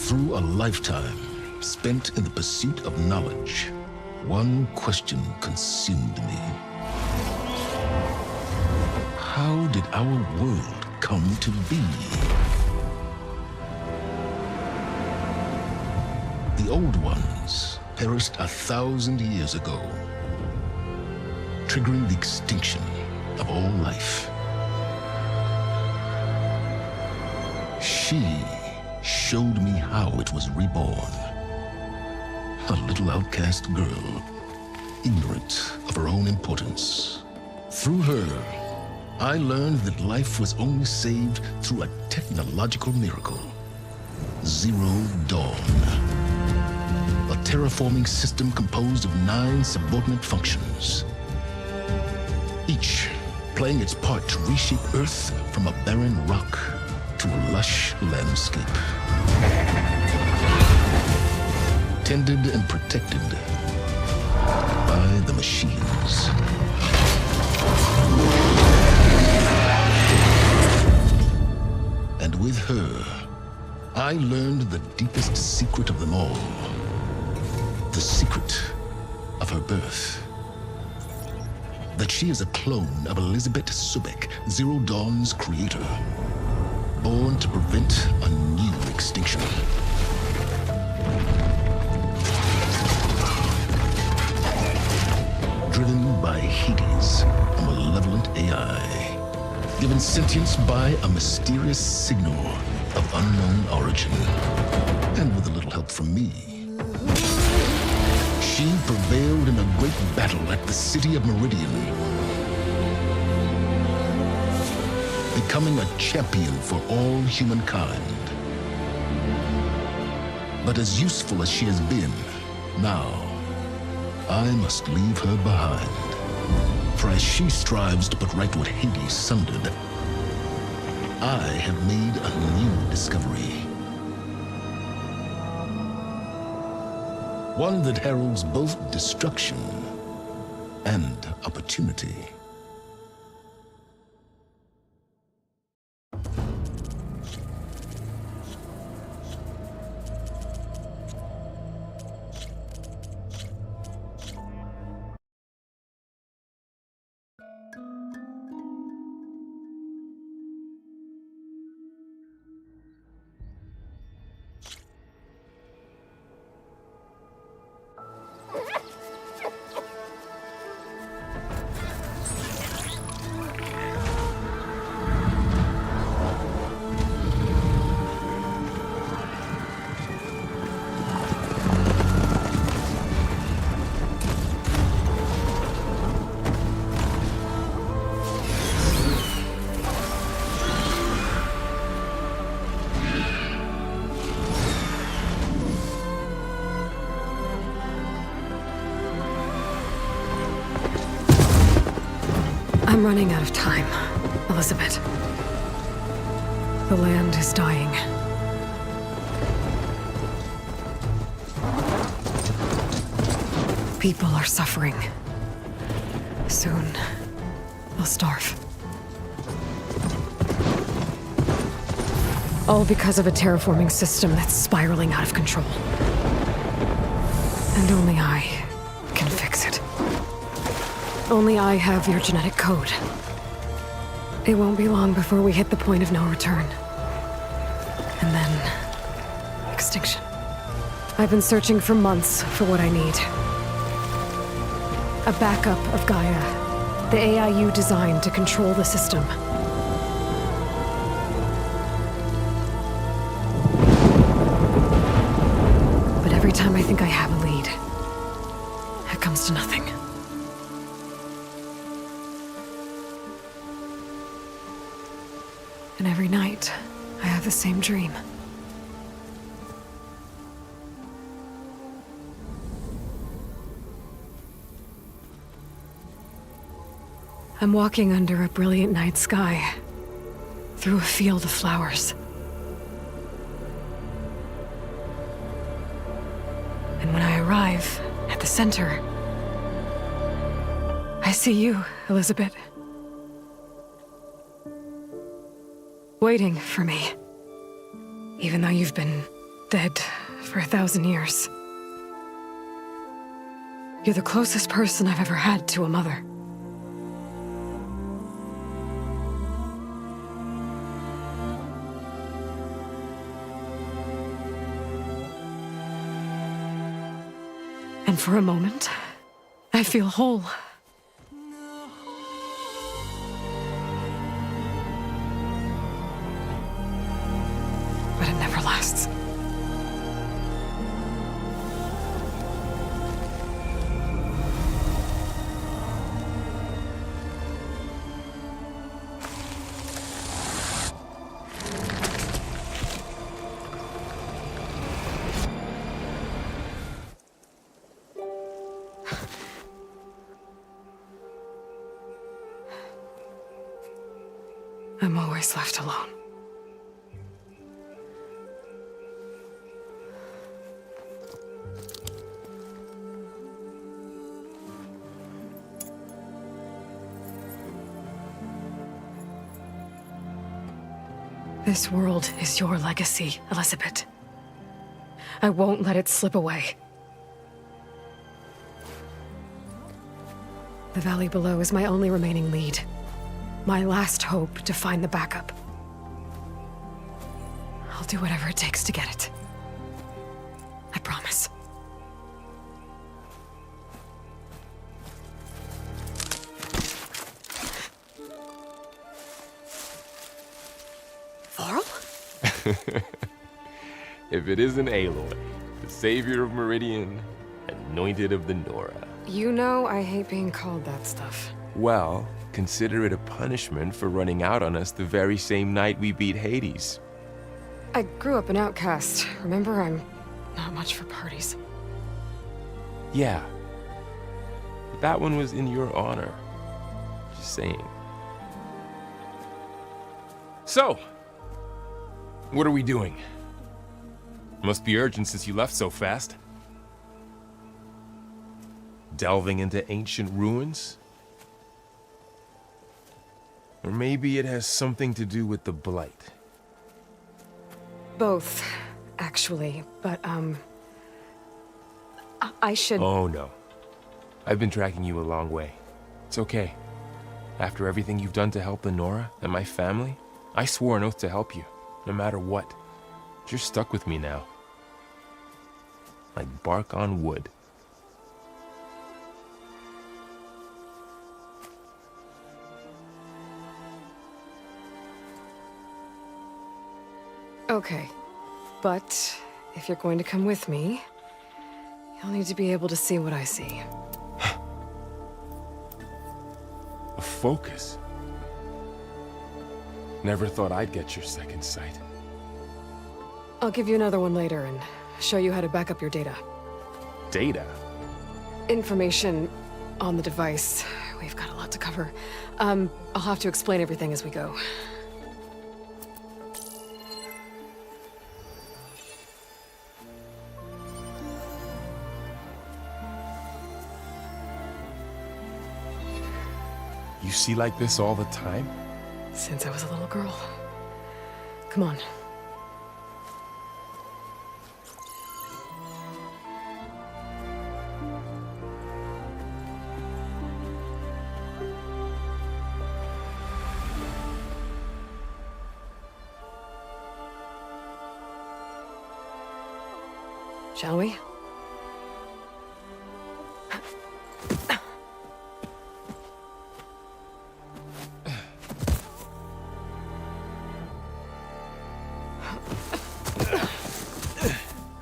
Through a lifetime spent in the pursuit of knowledge, one question consumed me. How did our world come to be? The old ones perished 1,000 years ago, triggering the extinction of all life. She showed me how it was reborn. A little outcast girl, ignorant of her own importance. Through her, I learned that life was only saved through a technological miracle. Zero Dawn. A terraforming system composed of 9 subordinate functions, each playing its part to reshape Earth from a barren rock to a lush landscape. Tended and protected by the machines. And with her, I learned the deepest secret of them all. The secret of her birth. That she is a clone of Elizabeth Subek, Zero Dawn's creator. Born to prevent a new extinction. Driven by Hades, a malevolent AI. Given sentience by a mysterious signal of unknown origin. And with a little help from me, she prevailed in a great battle at the city of Meridian, becoming a champion for all humankind. But as useful as she has been, now I must leave her behind. For as she strives to put right what Hades sundered, I have made a new discovery. One that heralds both destruction and opportunity. I'm running out of time, Elizabeth. The land is dying. People are suffering. Soon, they'll starve. All because of a terraforming system that's spiraling out of control. And only I can fix it. Only I have your genetic code. It won't be long before we hit the point of no return. And then... extinction. I've been searching for months for what I need. A backup of Gaia, the AI you designed to control the system. But every time I think I have a lead, it comes to nothing. And every night, I have the same dream. I'm walking under a brilliant night sky, through a field of flowers. And when I arrive at the center, I see you, Elizabeth. Waiting for me. Even though you've been dead for 1,000 years. You're the closest person I've ever had to a mother. And for a moment, I feel whole. But it never lasts. I'm always left alone. This world is your legacy, Elizabeth. I won't let it slip away. The valley below is my only remaining lead. My last hope to find the backup. I'll do whatever it takes to get it. I promise. Laurel? If it isn't Aloy, the savior of Meridian, anointed of the Nora. You know I hate being called that stuff. Well, consider it a punishment for running out on us the very same night we beat Hades. I grew up an outcast. Remember, I'm not much for parties. Yeah. But that one was in your honor. Just saying. So, what are we doing? Must be urgent since you left so fast. Delving into ancient ruins? Or maybe it has something to do with the Blight. Both, actually, but, I should... Oh, no. I've been tracking you a long way. It's okay. After everything you've done to help the Nora and my family, I swore an oath to help you, no matter what. You're stuck with me now. Like bark on wood. Okay, but if you're going to come with me, you'll need to be able to see what I see. A focus? Never thought I'd get your second sight. I'll give you another one later and show you how to back up your data. Data? Information on the device. We've got a lot to cover. I'll have to explain everything as we go. You see like this all the time? Since I was a little girl. Come on. Shall we?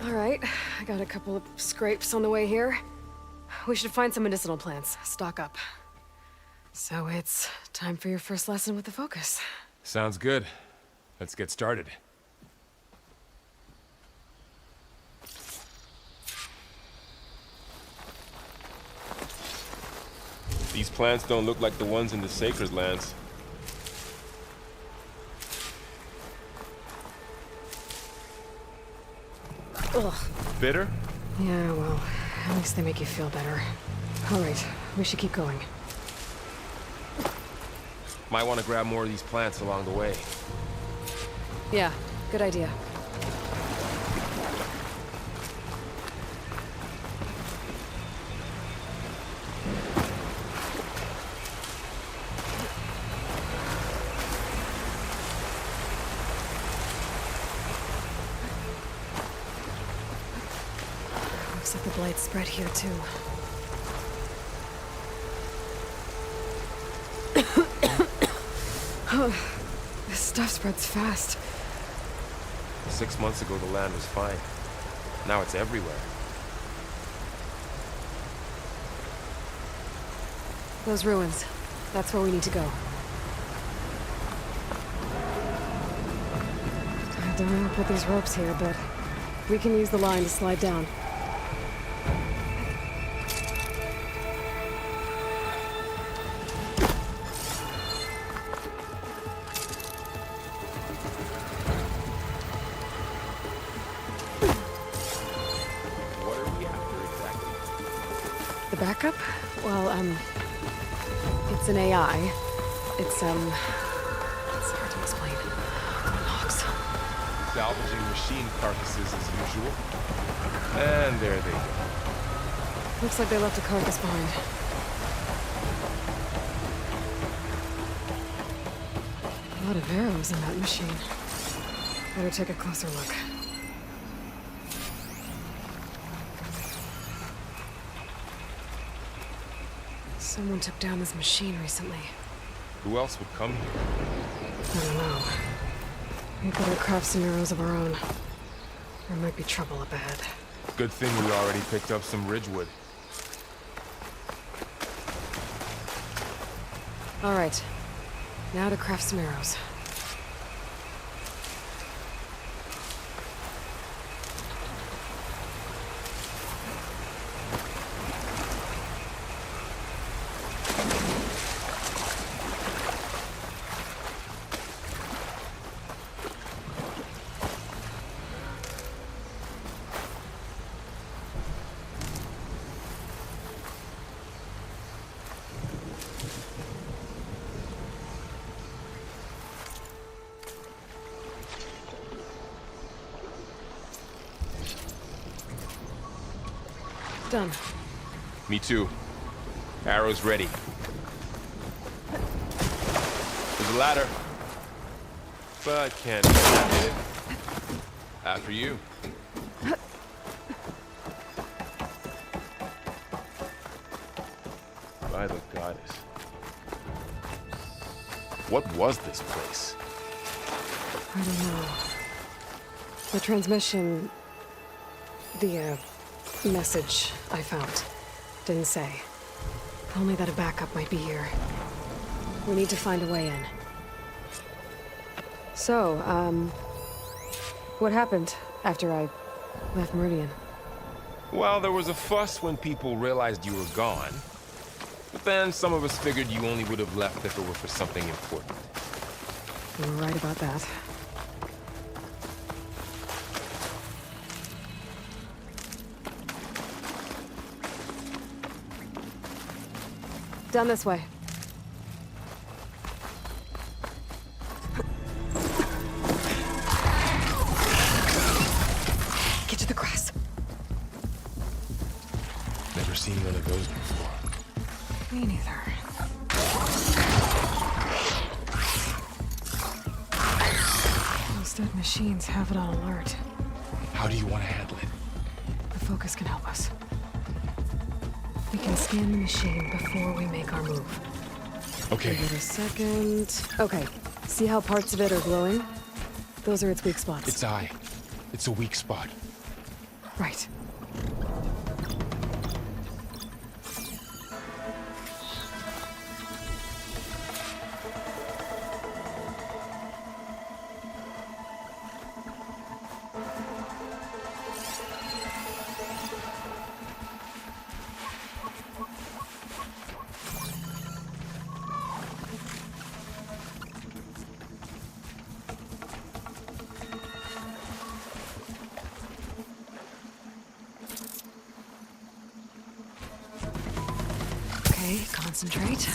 All right, I got a couple of scrapes on the way here. We should find some medicinal plants, stock up. So it's time for your first lesson with the focus. Sounds good. Let's get started. These plants don't look like the ones in the Sacred Lands. Ugh. Bitter? Yeah, well, at least they make you feel better. All right, we should keep going. Might want to grab more of these plants along the way. Yeah, good idea. Looks like the blight spread here too. This stuff spreads fast. 6 months ago, the land was fine. Now it's everywhere. Those ruins. That's where we need to go. I don't know who put these ropes here, but we can use the line to slide down. What are we after exactly? The backup? Well, it's an AI. It's hard to explain. Logs. Salvaging machine carcasses as usual. And there they go. Looks like they left a carcass behind. A lot of arrows in that machine. Better take a closer look. Someone took down this machine recently. Who else would come here? I don't know. We better craft some arrows of our own. There might be trouble up ahead. Good thing we already picked up some ridgewood. All right. Now to craft some arrows. Done. Me too. Arrows ready. There's a ladder. But can't get it. After you. By the goddess. What was this place? I don't know. The transmission... The, message I found didn't say. Only that a backup might be here. We need to find a way in. So, what happened after I left Meridian? Well, there was a fuss when people realized you were gone. But then some of us figured you only would have left if it were for something important. You were right about that. Down this way. Get to the grass. Never seen one of those before. Me neither. Those dead machines have it on alert. How do you want to handle it? The focus can help us. We can scan the machine before we make our move. Okay. Give it a second. Okay. See how parts of it are glowing? Those are its weak spots. Its eye. It's a weak spot. Right. Okay, concentrate.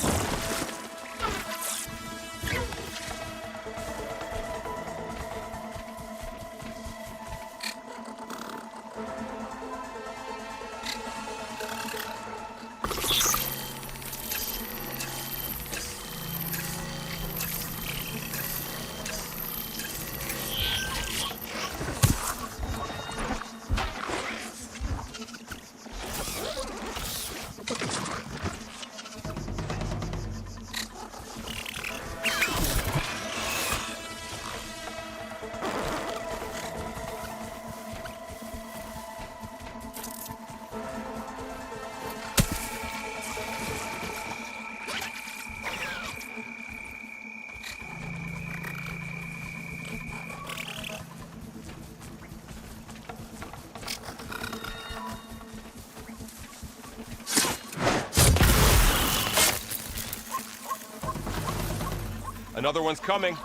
Another one's coming.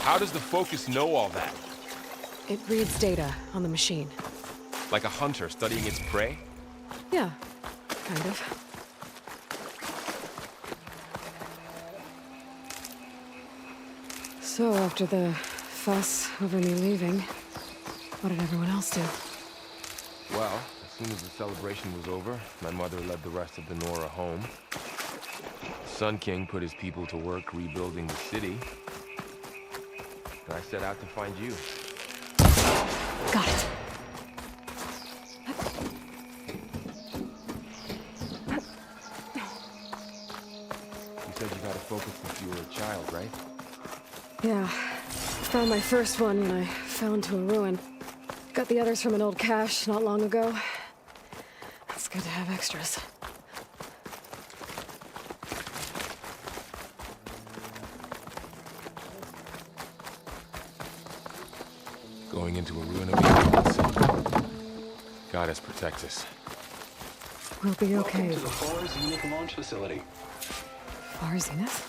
How does the focus know all that? It reads data on the machine. Like a hunter studying its prey? Yeah, kind of. So, after the fuss over me leaving, what did everyone else do? Well, as soon as the celebration was over, my mother led the rest of the Nora home. The Sun King put his people to work rebuilding the city. And I set out to find you. Got it. You said you got a focus since you were a child, right? Yeah. Found my first one when I fell into a ruin. Got the others from an old cache not long ago. It's good to have extras. Going into a ruin again. Goddess protect us. We'll be okay. Welcome to the Far Zenith launch facility. Far Zenith?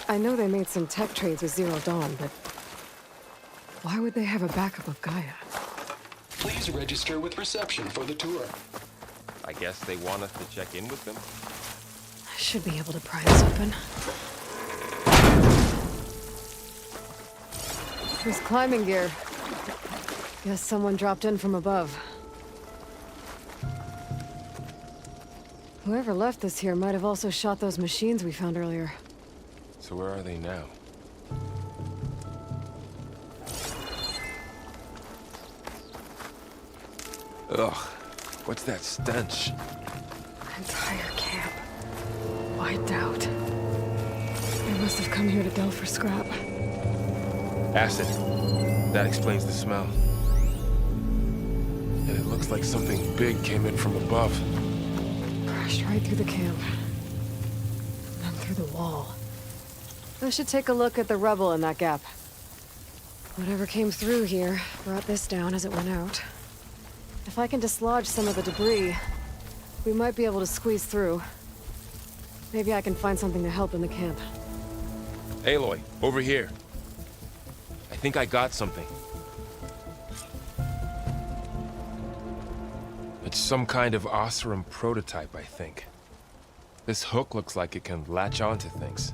I know they made some tech trades with Zero Dawn, but why would they have a backup of Gaia? Please register with reception for the tour. I guess they want us to check in with them? I should be able to pry this open. There's climbing gear. Guess someone dropped in from above. Whoever left this here might have also shot those machines we found earlier. So where are they now? Ugh, what's that stench? Entire camp. Wiped out. They must have come here to delve for scrap. Acid. That explains the smell. And it looks like something big came in from above. Crashed right through the camp. And through the wall. I should take a look at the rubble in that gap. Whatever came through here brought this down as it went out. If I can dislodge some of the debris, we might be able to squeeze through. Maybe I can find something to help in the camp. Aloy, over here. I think I got something. It's some kind of Oseram prototype, I think. This hook looks like it can latch onto things.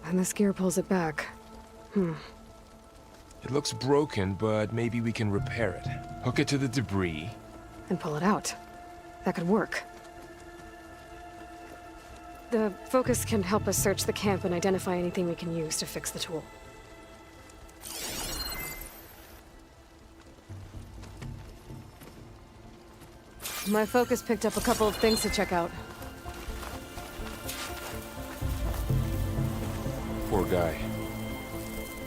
And this gear pulls it back. It looks broken, but maybe we can repair it. Hook it to the debris. And pull it out. That could work. The focus can help us search the camp and identify anything we can use to fix the tool. My focus picked up a couple of things to check out. Poor guy.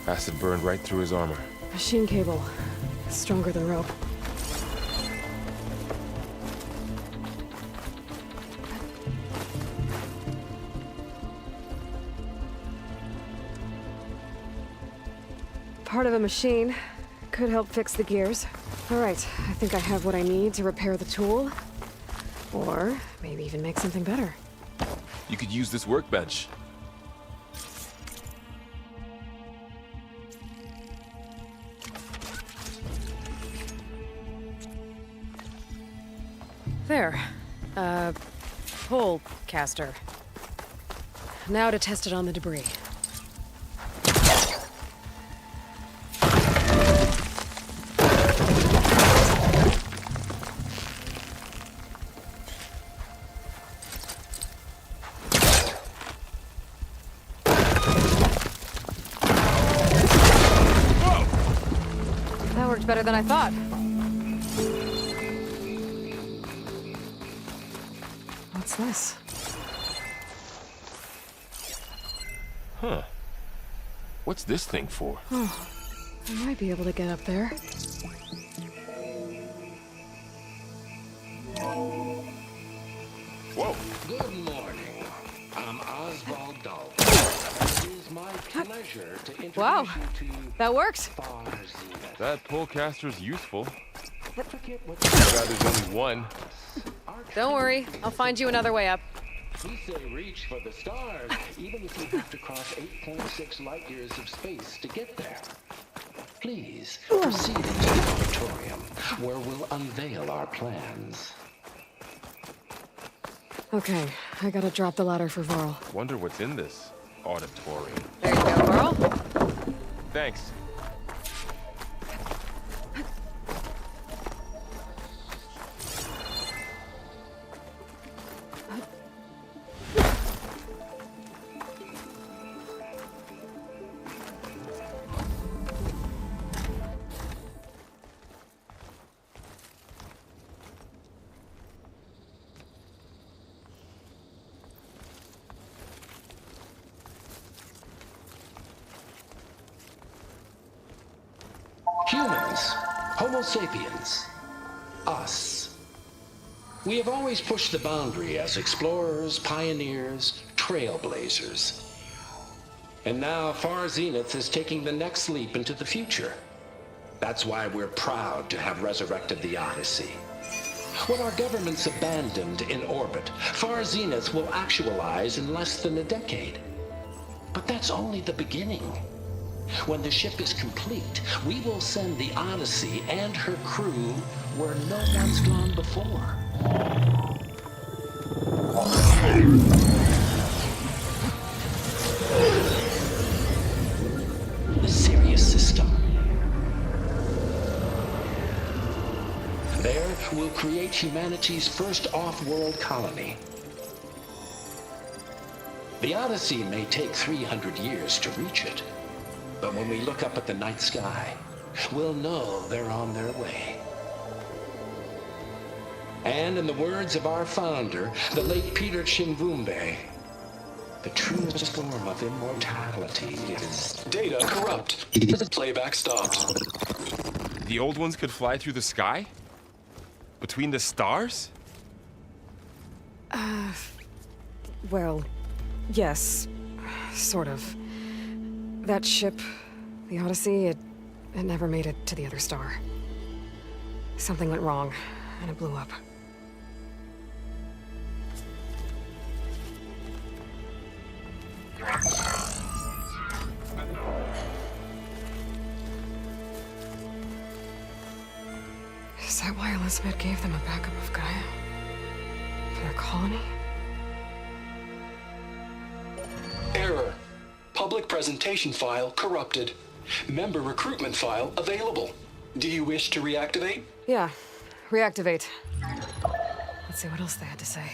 Acid burned right through his armor. Machine cable. Stronger than rope. Part of a machine. Could help fix the gears. All right, I think I have what I need to repair the tool. Or maybe even make something better. You could use this workbench. There. Pole caster. Now to test it on the debris. That worked better than I thought. What's this? Huh. What's this thing for? Oh, I might be able to get up there. Whoa. Good morning. I'm Oswald Dahl. It is my pleasure to introduce Wow, you to that worked. Far Zenith. That pullcaster's useful. Forget what God, there's only one. Don't worry, I'll find you another way up. we say reach for the stars, even if you have to cross 8.6 light years of space to get there. Please, proceed into the auditorium, where we'll unveil our plans. Okay, I gotta drop the ladder for Varl. Wonder what's in this auditorium. There you go, Varl. Thanks. Humans, Homo sapiens, us. We have always pushed the boundary as explorers, pioneers, trailblazers. And now Far Zenith is taking the next leap into the future. That's why we're proud to have resurrected the Odyssey. What our governments abandoned in orbit, Far Zenith will actualize in less than a decade. But that's only the beginning. When the ship is complete, we will send the Odyssey and her crew where no one's gone before. The Sirius system. There, we'll create humanity's first off-world colony. The Odyssey may take 300 years to reach it. But when we look up at the night sky, we'll know they're on their way. And in the words of our founder, the late Peter Chimvumbe, the truest form of immortality is... Data corrupt. Playback stopped. The old ones could fly through the sky? Between the stars? Well, yes, sort of. That ship, the Odyssey, it never made it to the other star. Something went wrong, and it blew up. Is that why Elizabeth gave them a backup of Gaia? For their colony? Error. Public presentation file corrupted. Member recruitment file available. Do you wish to reactivate? Yeah, reactivate. Let's see what else they had to say.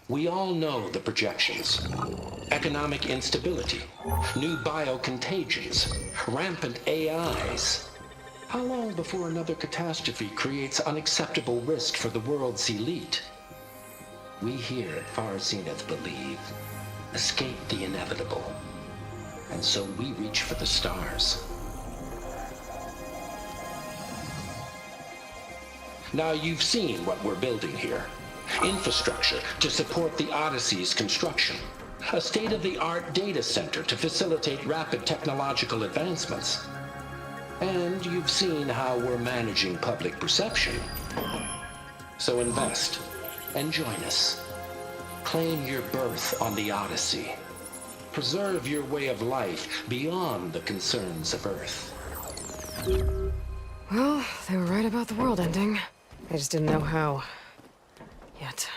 We all know the projections. Economic instability, new biocontagions, rampant AIs. How long before another catastrophe creates unacceptable risk for the world's elite? We here at Far Zenith believe, escape the inevitable. And so we reach for the stars. Now you've seen what we're building here. Infrastructure to support the Odyssey's construction. A state-of-the-art data center to facilitate rapid technological advancements. And you've seen how we're managing public perception. So invest and join us. Claim your berth on the Odyssey. Preserve your way of life beyond the concerns of Earth. Well, they were right about the world ending. I just didn't know how. Yet.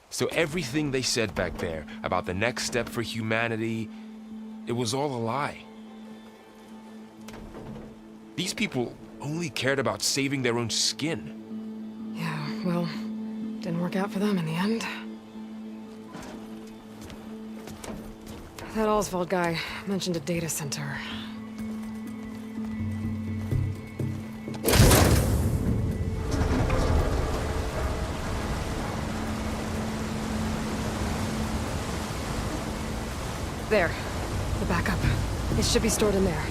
So everything they said back there about the next step for humanity, it was all a lie. These people only cared about saving their own skin. Yeah, well, didn't work out for them in the end. That Oswald guy mentioned a data center. There. The backup. It should be stored in there.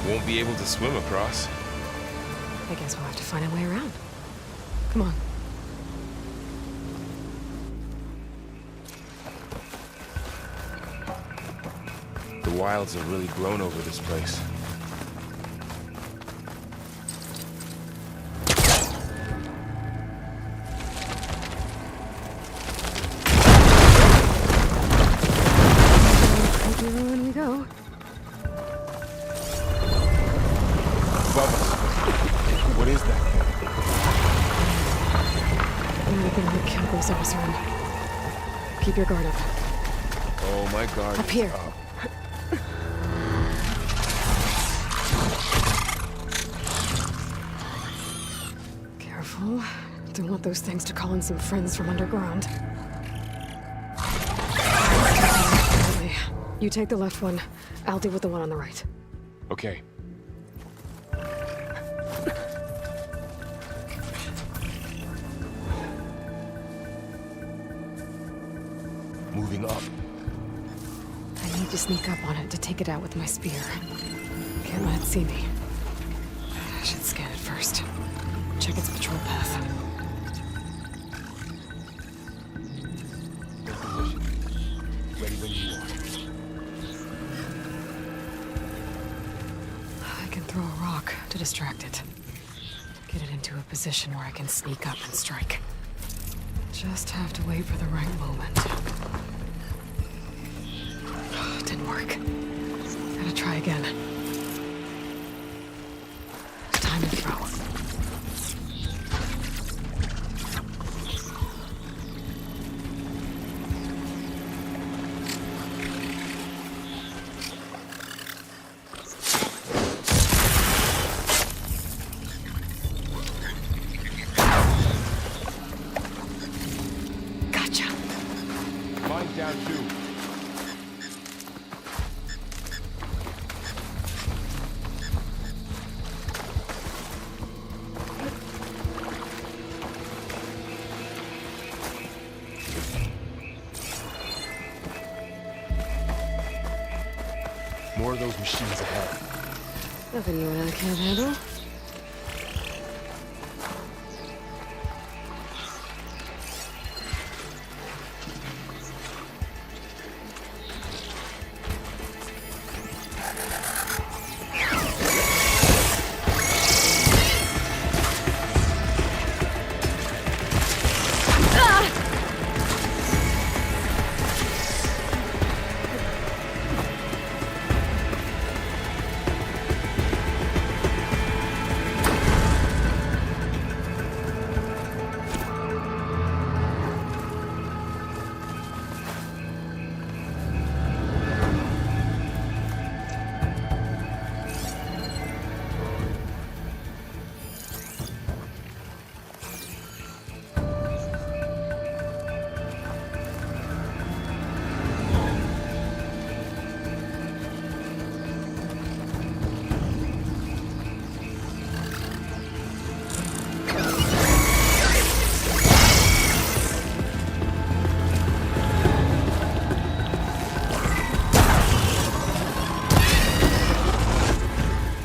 Won't be able to swim across. I guess we'll have to find a way around. Come on. The wilds have really grown over this place. When we go. Above us. What is that thing? Anything that killed those Osram. Keep your guard up. Oh, my guard. Up here. Careful. Don't want those things to call in some friends from underground. You take the left one. I'll deal with the one on the right. Okay. Moving up. I need to sneak up on it to take it out with my spear. Can't let it see me. I should scan it first. Check its patrol path. Position. Ready when you are. I can throw a rock to distract it. Get it into a position where I can sneak up and strike. Just have to wait for the right moment. Didn't work. Gotta try again. Time to throw. Gotcha. Mine down too. More of those machines ahead. Nothing you and I can't handle.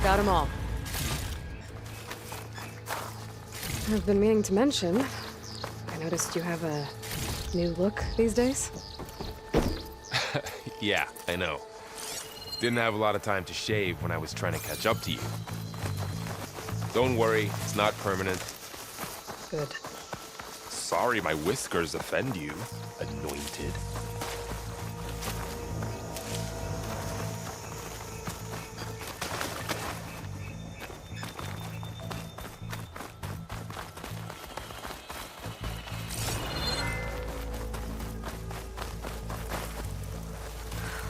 Got them all. I've been meaning to mention, I noticed you have a new look these days. Yeah, I know. Didn't have a lot of time to shave when I was trying to catch up to you. Don't worry, it's not permanent. Good. Sorry my whiskers offend you, anointed.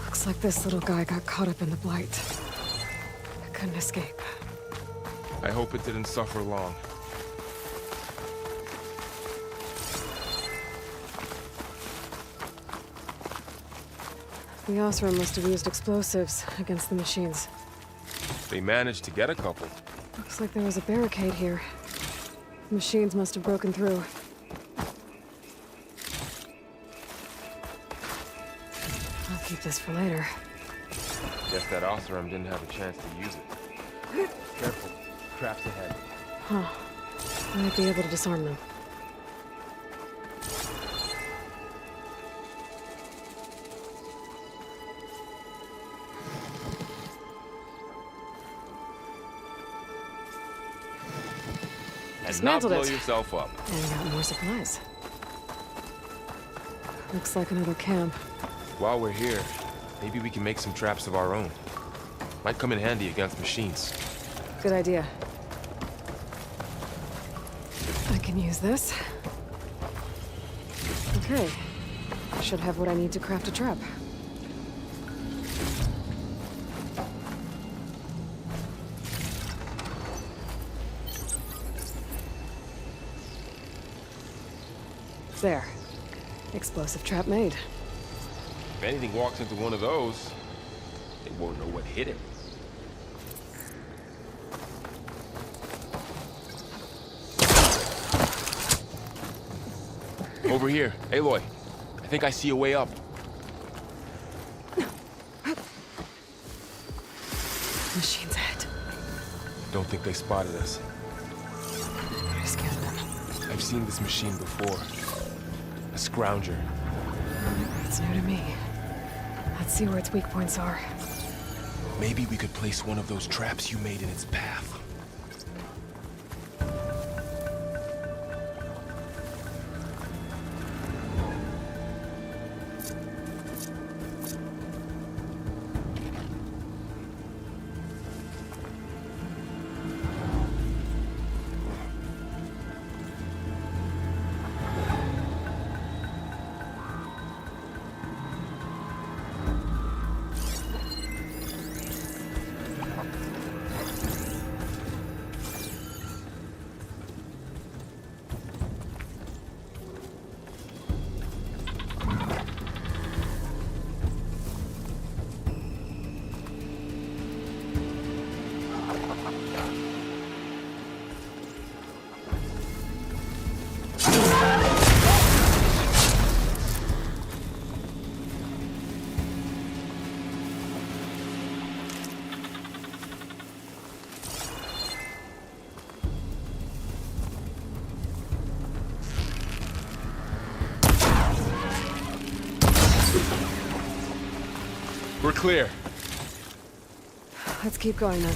Looks like this little guy got caught up in the blight. I couldn't escape. I hope it didn't suffer long. The Osram must have used explosives against the machines. They managed to get a couple. Looks like there was a barricade here. The machines must have broken through. Keep this for later. Guess that Oseram didn't have a chance to use it. Careful. Traps ahead. Huh. I might be able to disarm them. And not Dismantled blow it. yourself up. And got more supplies. Looks like another camp. While we're here, maybe we can make some traps of our own. Might come in handy against machines. Good idea. I can use this. Okay. I should have what I need to craft a trap. There. Explosive trap made. If anything walks into one of those, they won't know what hit it. Over here. Aloy, I think I see a way up. Machine's head. Don't think they spotted us. I scan them. I've seen this machine before. A scrounger. It's new to me. Let's see where its weak points are. Maybe we could place one of those traps you made in its path. We're clear. Let's keep going then.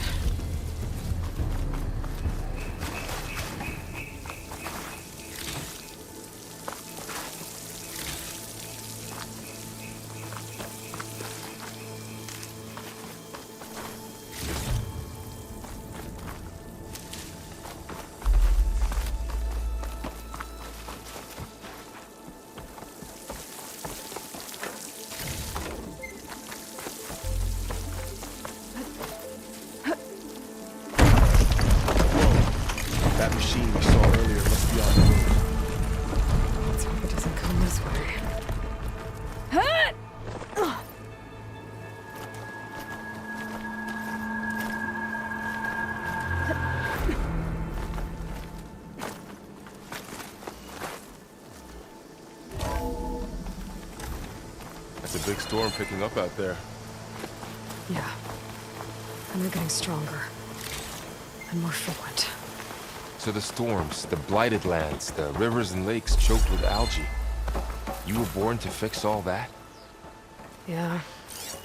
That machine we saw earlier must be on the road. Let's hope it doesn't come this way. That's a big storm picking up out there. Yeah. And they're getting stronger. And more frequent. So the storms, the blighted lands, the rivers and lakes choked with algae. You were born to fix all that? Yeah.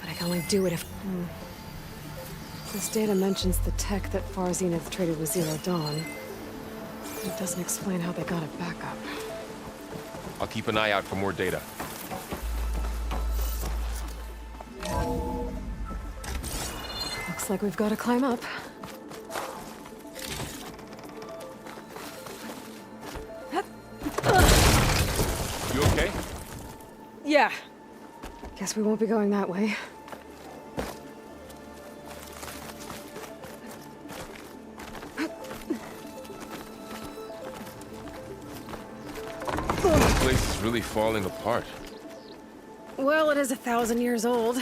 But I can only do it if... This data mentions the tech that Far Zenith traded with Zero Dawn. It doesn't explain how they got it back up. I'll keep an eye out for more data. Looks like we've got to climb up. You okay? Yeah. Guess we won't be going that way. This place is really falling apart. Well, it is 1,000 years old.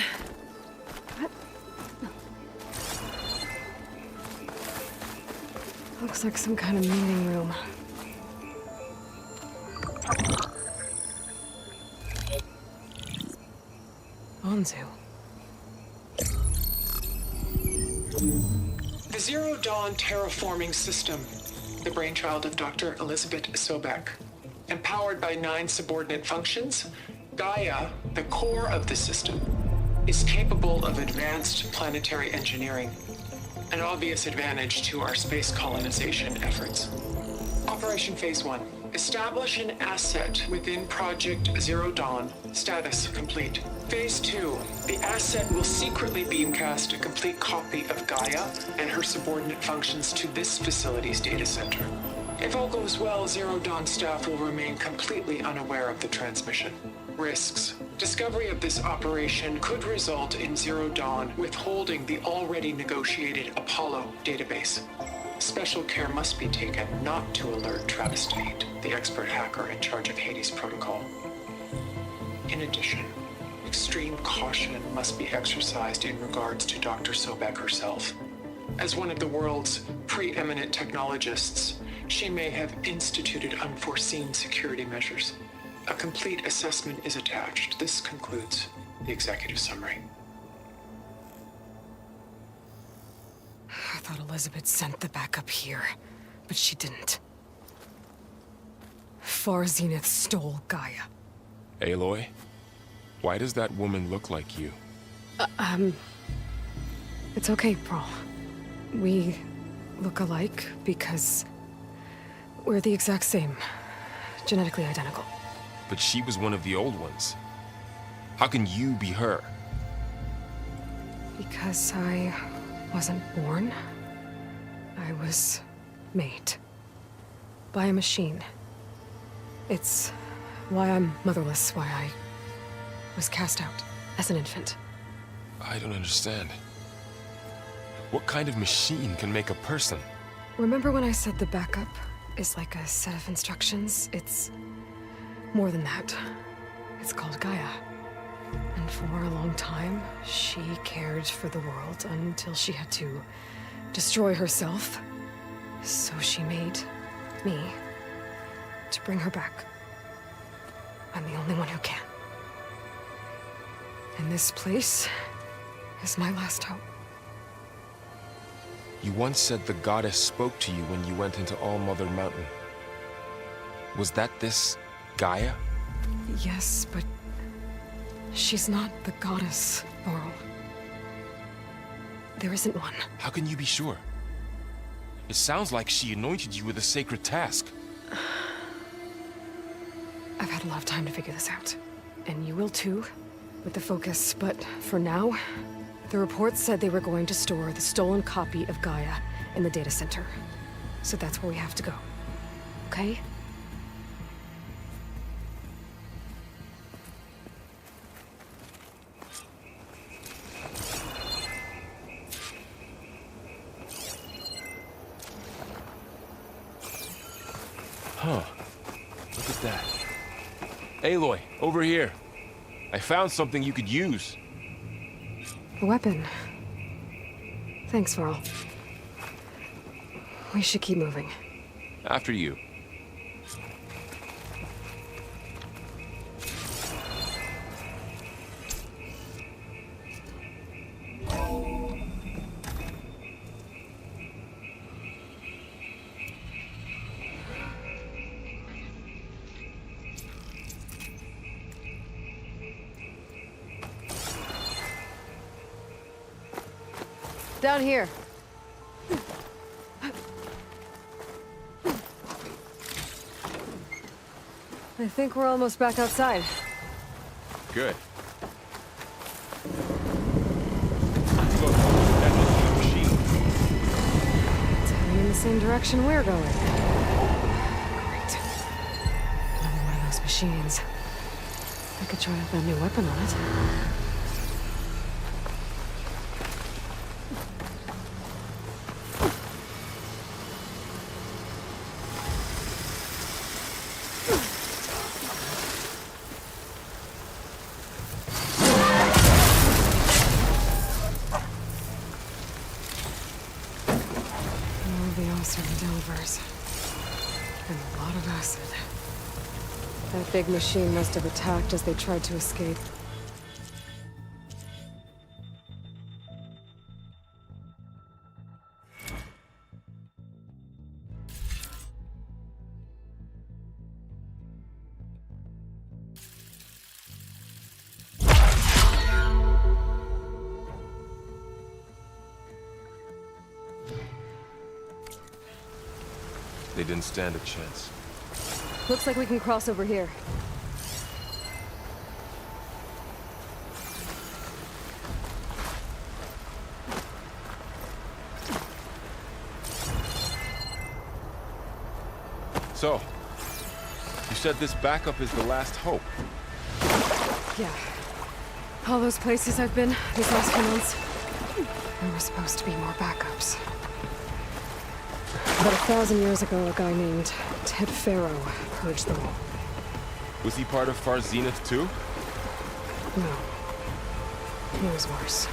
Looks like some kind of meeting room. Bonzu. The Zero Dawn terraforming system, the brainchild of Dr. Elizabeth Sobek. Empowered by 9 subordinate functions, Gaia, the core of the system, is capable of advanced planetary engineering, an obvious advantage to our space colonization efforts. Operation Phase 1. Establish an asset within Project Zero Dawn. Status complete. Phase 2. The asset will secretly beamcast a complete copy of Gaia and her subordinate functions to this facility's data center. If all goes well, Zero Dawn staff will remain completely unaware of the transmission. Risks. Discovery of this operation could result in Zero Dawn withholding the already negotiated Apollo database. Special care must be taken not to alert Travis Tate, the expert hacker in charge of Hades Protocol. In addition, extreme caution must be exercised in regards to Dr. Sobek herself. As one of the world's preeminent technologists, she may have instituted unforeseen security measures. A complete assessment is attached. This concludes the executive summary. I thought Elizabeth sent the backup here, but she didn't. Far Zenith stole Gaia. Aloy, why does that woman look like you? It's okay, Pearl. We look alike because we're the exact same. Genetically identical. But she was one of the old ones. How can you be her? Because I wasn't born. I was made. By a machine. It's why I'm motherless, why I was cast out as an infant. I don't understand. What kind of machine can make a person? Remember when I said the backup is like a set of instructions? It's more than that. It's called Gaia. And for a long time, she cared for the world until she had to destroy herself. So she made me to bring her back. I'm the only one who can. And this place is my last hope. You once said the goddess spoke to you when you went into All-Mother Mountain. Was that this Gaia? Yes, but she's not the goddess, Laurel. There isn't one. How can you be sure? It sounds like she anointed you with a sacred task. I've had a lot of time to figure this out. And you will too, with the focus. But for now, the report said they were going to store the stolen copy of Gaia in the data center. So that's where we have to go. Okay? Huh. Look at that. Aloy, over here. I found something you could use. A weapon. Thanks, Varl. We should keep moving. After you. Down here. I think we're almost back outside. Good. Look, that must be a machine. It's heading in the same direction we're going. Great. Another one of those machines. I could try out that new weapon on it. Delivers. And a lot of acid. That big machine must have attacked as they tried to escape. They didn't stand a chance. Looks like we can cross over here. So, you said this backup is the last hope. Yeah. All those places I've been these last few months, there were supposed to be more backups. About 1,000 years ago, a guy named Ted Farrow purged them all. Was he part of Far Zenith too? No. He was worse.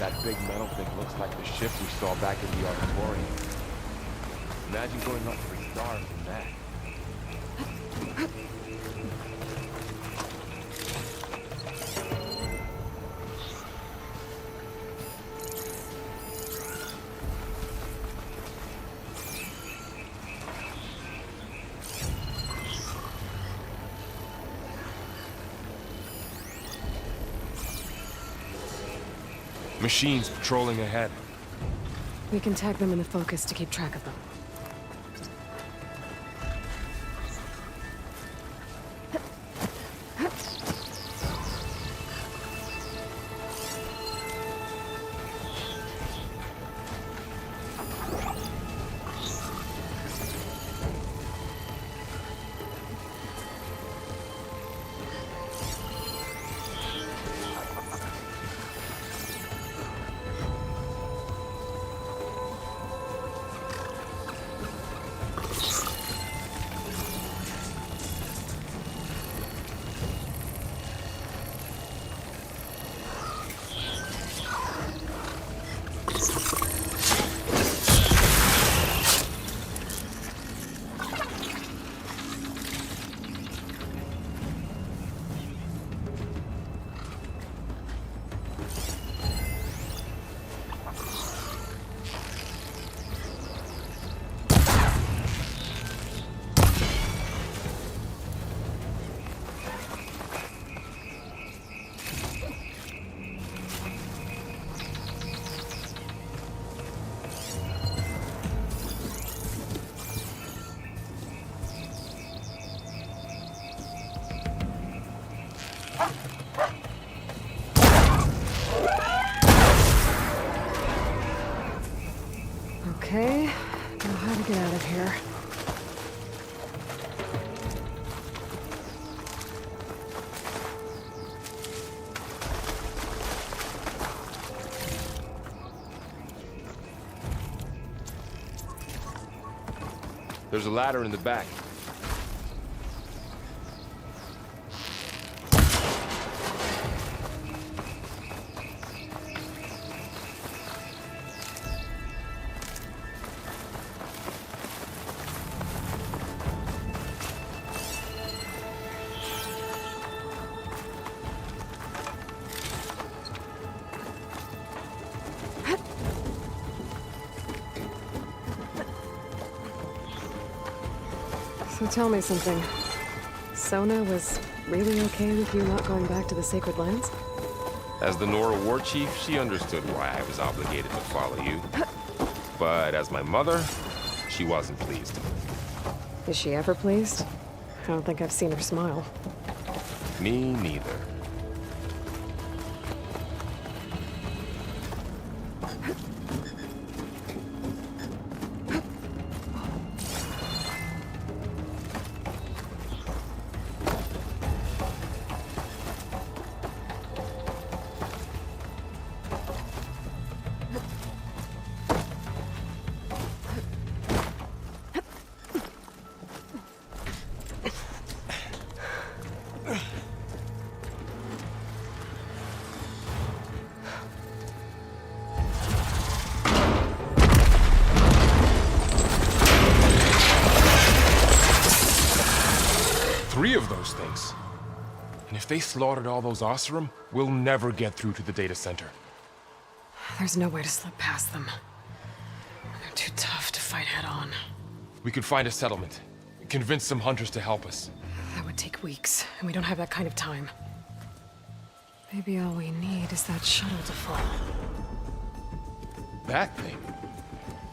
That big metal thing looks like the ship we saw back in the auditorium. Imagine going up for stars in that. Machines patrolling ahead. We can tag them in the focus to keep track of them. Okay, know how to get out of here. There's a ladder in the back. So tell me something. Sona was really okay with you not going back to the Sacred Lands? As the Nora war chief, she understood why I was obligated to follow you. But as my mother, she wasn't pleased. Is she ever pleased? I don't think I've seen her smile. Me neither. And if they slaughtered all those Oseram, we'll never get through to the data center. There's no way to slip past them. They're too tough to fight head-on. We could find a settlement. Convince some hunters to help us. That would take weeks, and we don't have that kind of time. Maybe all we need is that shuttle to fall. That thing?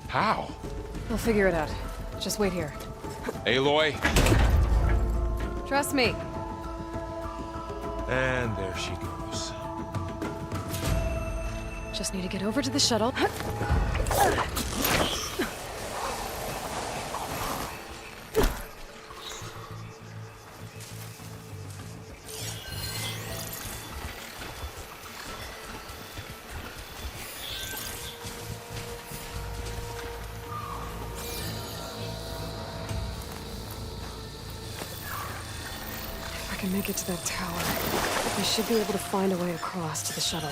How? We'll figure it out. Just wait here. Aloy. Trust me. And there she goes. Just need to get over to the shuttle. If I can make it to that tower, I should be able to find a way across to the shuttle.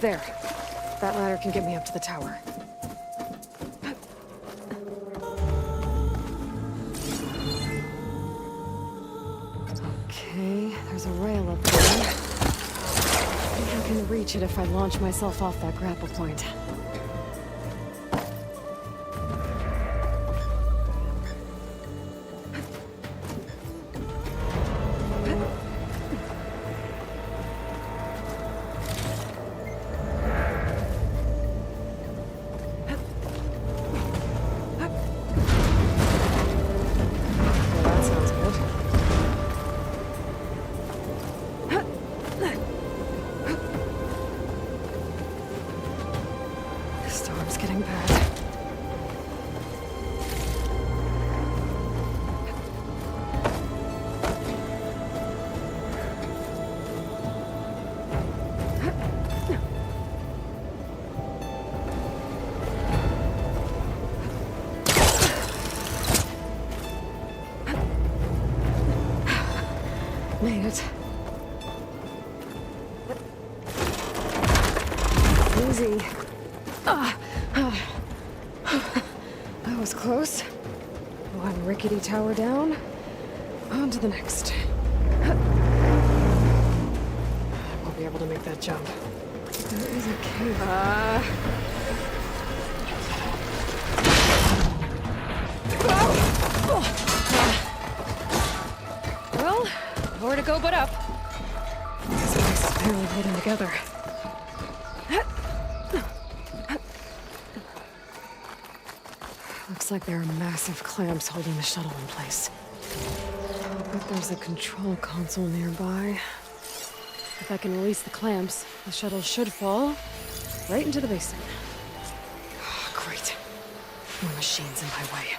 There. That ladder can get me up to the tower. Okay, there's a rail up there. I think I can reach it if I launch myself off that grapple point. Getting bad. Made it. Easy. That was close. One rickety tower down. On to the next. Won't be able to make that jump. There is a cave. Well, nowhere to go but up. This place is barely holding together. Looks like there are massive clamps holding the shuttle in place. But there's a control console nearby. If I can release the clamps, the shuttle should fall right into the basin. Oh, great. More machines in my way.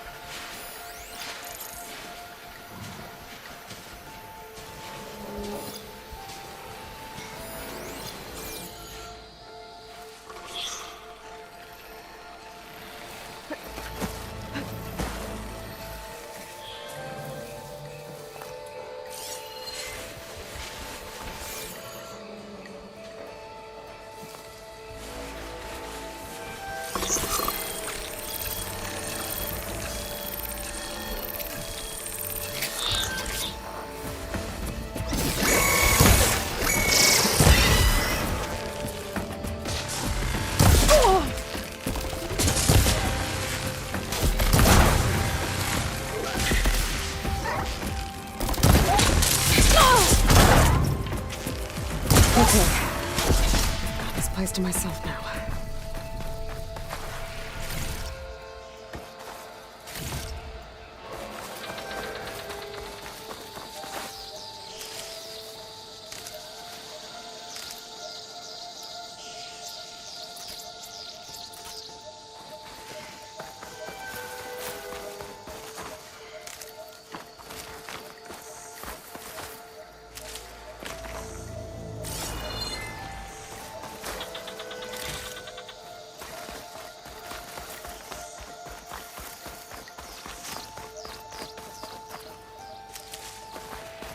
Got this place to myself now.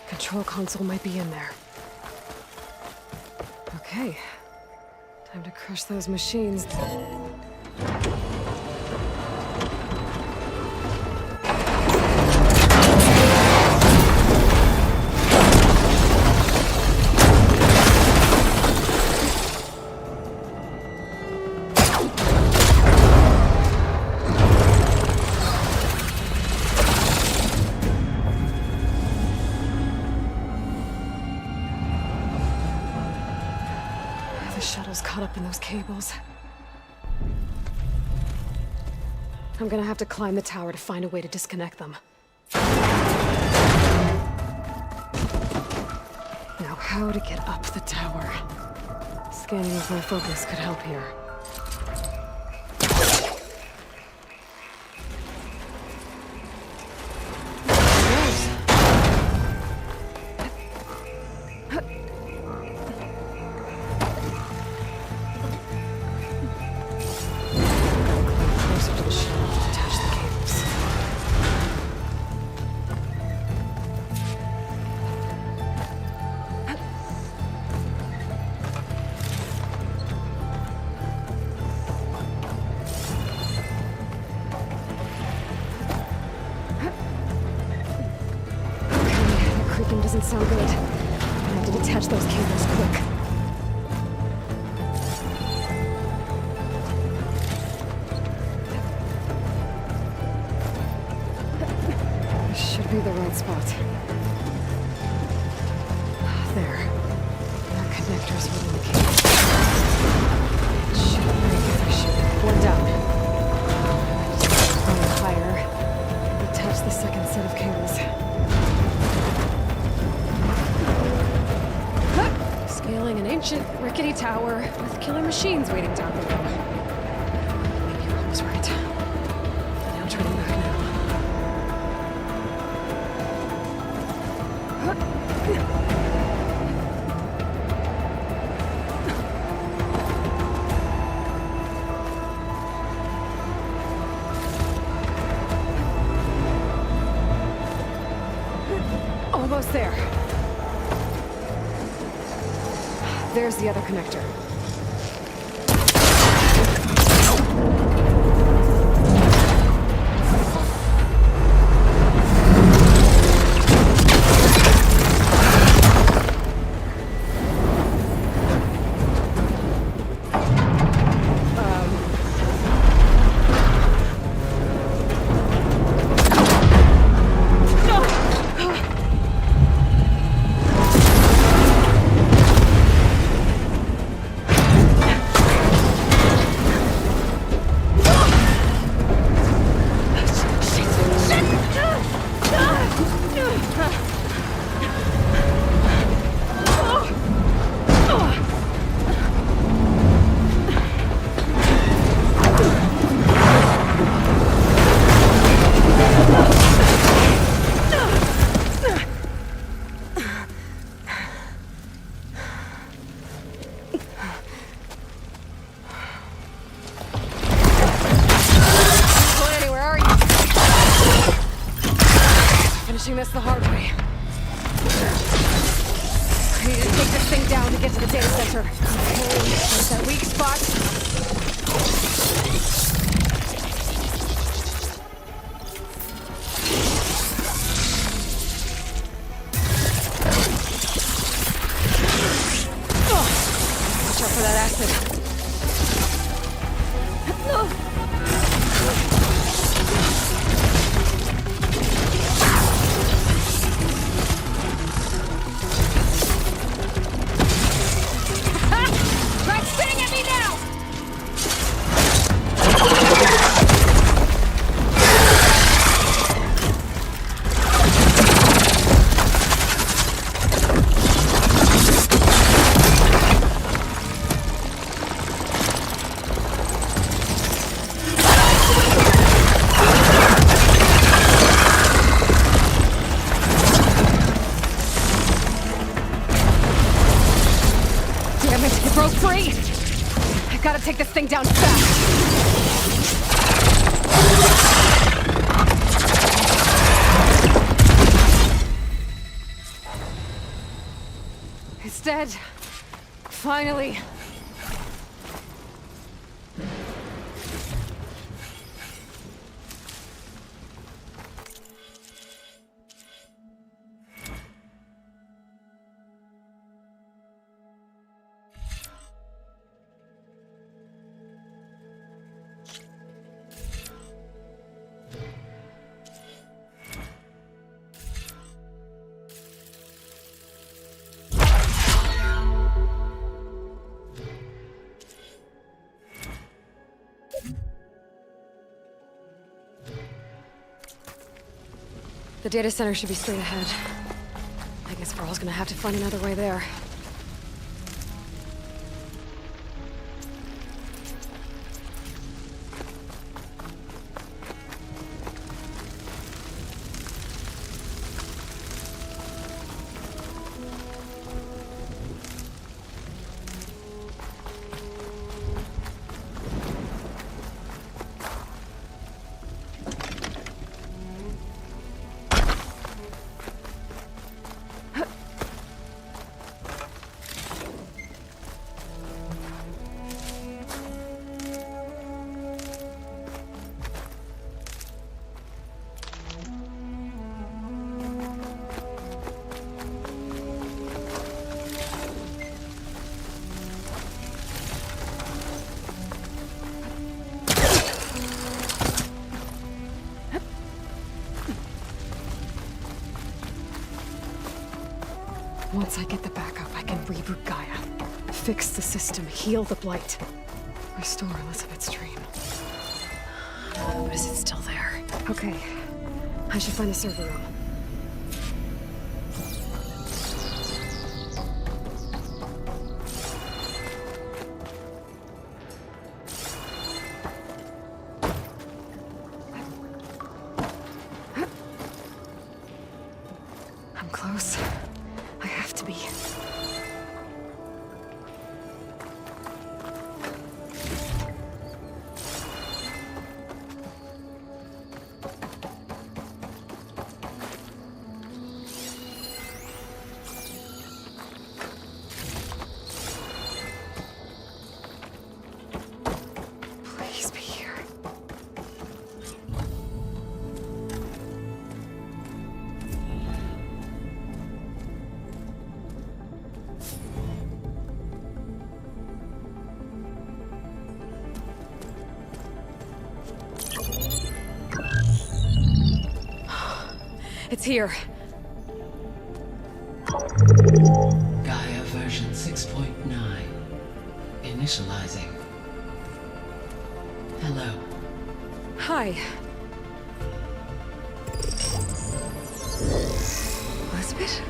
Control console might be in there. Okay. Time to crush those machines. The shuttle's caught up in those cables. I'm gonna have to climb the tower to find a way to disconnect them. Now, how to get up the tower? Scanning with my focus could help here. Closer to the shuttle to detach the cables. Okay, the creaking doesn't sound good. I have to detach those cables quick. This should be the right spot. There. That connector's within the cable. It should break if I shoot. One down. Just climb higher. Attach the second set of cables. Scaling an ancient, rickety tower with killer machines waiting down below. Maybe Rob was right. Now turning back now. Almost there. There's the other connector. Finishing this the hard way. I need to take this thing down to get to the data center. Okay, there's that weak spot. Watch out for that acid. Damn it, it broke free! I gotta take this thing down fast! It's dead. Finally. The data center should be straight ahead. I guess we're all gonna have to find another way there. Once I get the backup, I can reboot Gaia. Fix the system, heal the Blight. Restore Elizabeth's dream. But is it still there? Okay. I should find the server room. I'm close. I have to be. Please be here. It's here. Gaia version 6.9. Initializing. Hello. Hi. Elizabeth?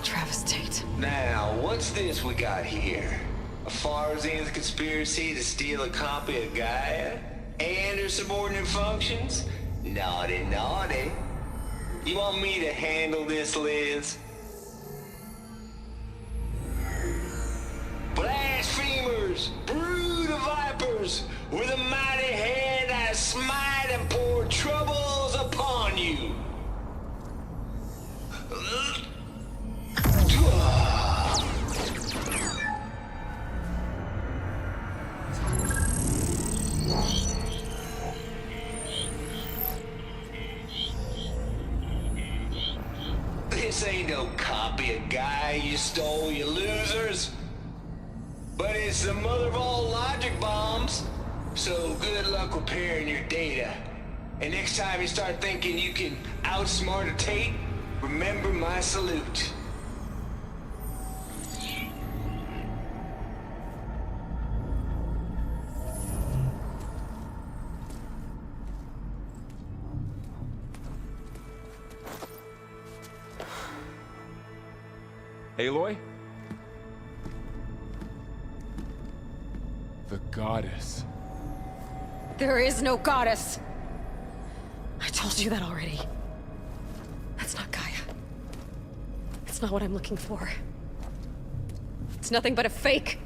Travis Tate. Now, what's this we got here? A Farsian's conspiracy to steal a copy of Gaia? And her subordinate functions? Naughty, naughty. You want me to handle this, Liz? Blasphemers! Brood of vipers! With a mighty hand I smite and pour troubles upon you! This ain't no copy of Gaia you stole, you losers. But it's the mother of all logic bombs. So good luck repairing your data. And next time you start thinking you can outsmart a Tate, remember my salute. Aloy? The goddess. There is no goddess. I told you that already. That's not Gaia. That's not what I'm looking for. It's nothing but a fake.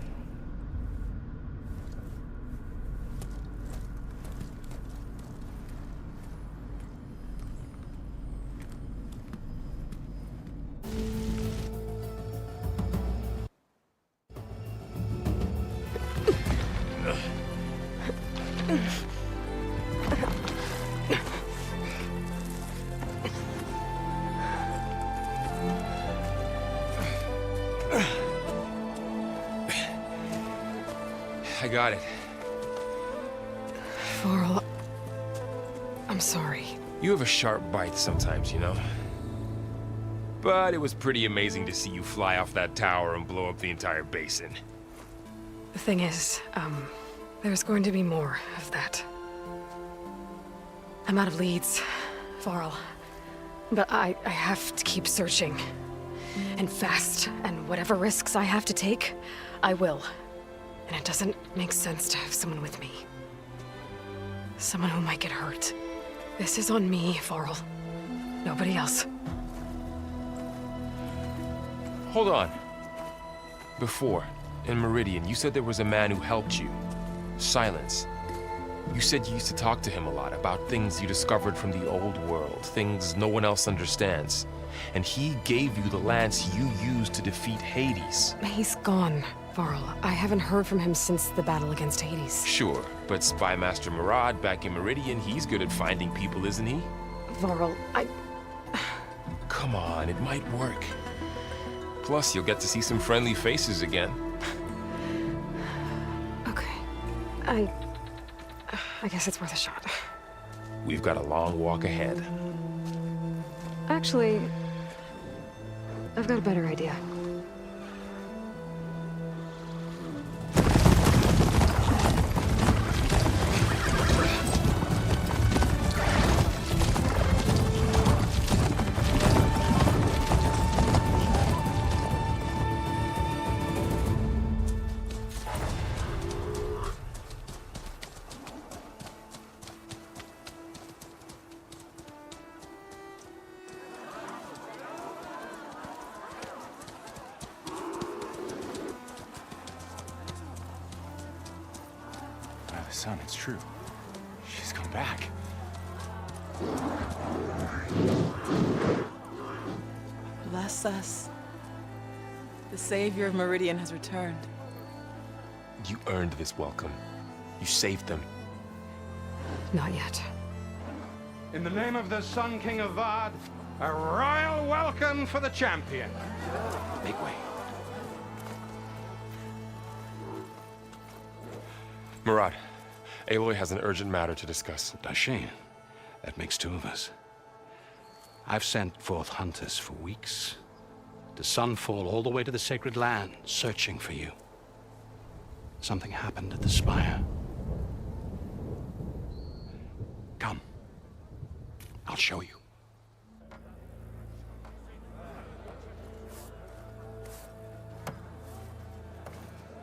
I got it. Varl, I'm sorry. You have a sharp bite sometimes, you know? But it was pretty amazing to see you fly off that tower and blow up the entire basin. The thing is, there's going to be more of that. I'm out of leads, Varl. But I have to keep searching. And fast, and whatever risks I have to take, I will. And it doesn't make sense to have someone with me. Someone who might get hurt. This is on me, Varl. Nobody else. Hold on. Before, in Meridian, you said there was a man who helped you. Silence. You said you used to talk to him a lot about things you discovered from the old world, things no one else understands. And he gave you the lance you used to defeat Hades. He's gone, Varl. I haven't heard from him since the battle against Hades. Sure, but Spy Master Murad back in Meridian, he's good at finding people, isn't he? Varl, Come on, it might work. Plus, you'll get to see some friendly faces again. Okay. I guess it's worth a shot. We've got a long walk ahead. Actually, I've got a better idea. Son, it's true. She's come back. Bless us. The Savior of Meridian has returned. You earned this welcome. You saved them. Not yet. In the name of the Sun King of Vard, a royal welcome for the champion. Make way. Murad, Aloy has an urgent matter to discuss. Does she? That makes two of us. I've sent forth hunters for weeks. To Sunfall all the way to the Sacred Land, searching for you. Something happened at the Spire. Come. I'll show you.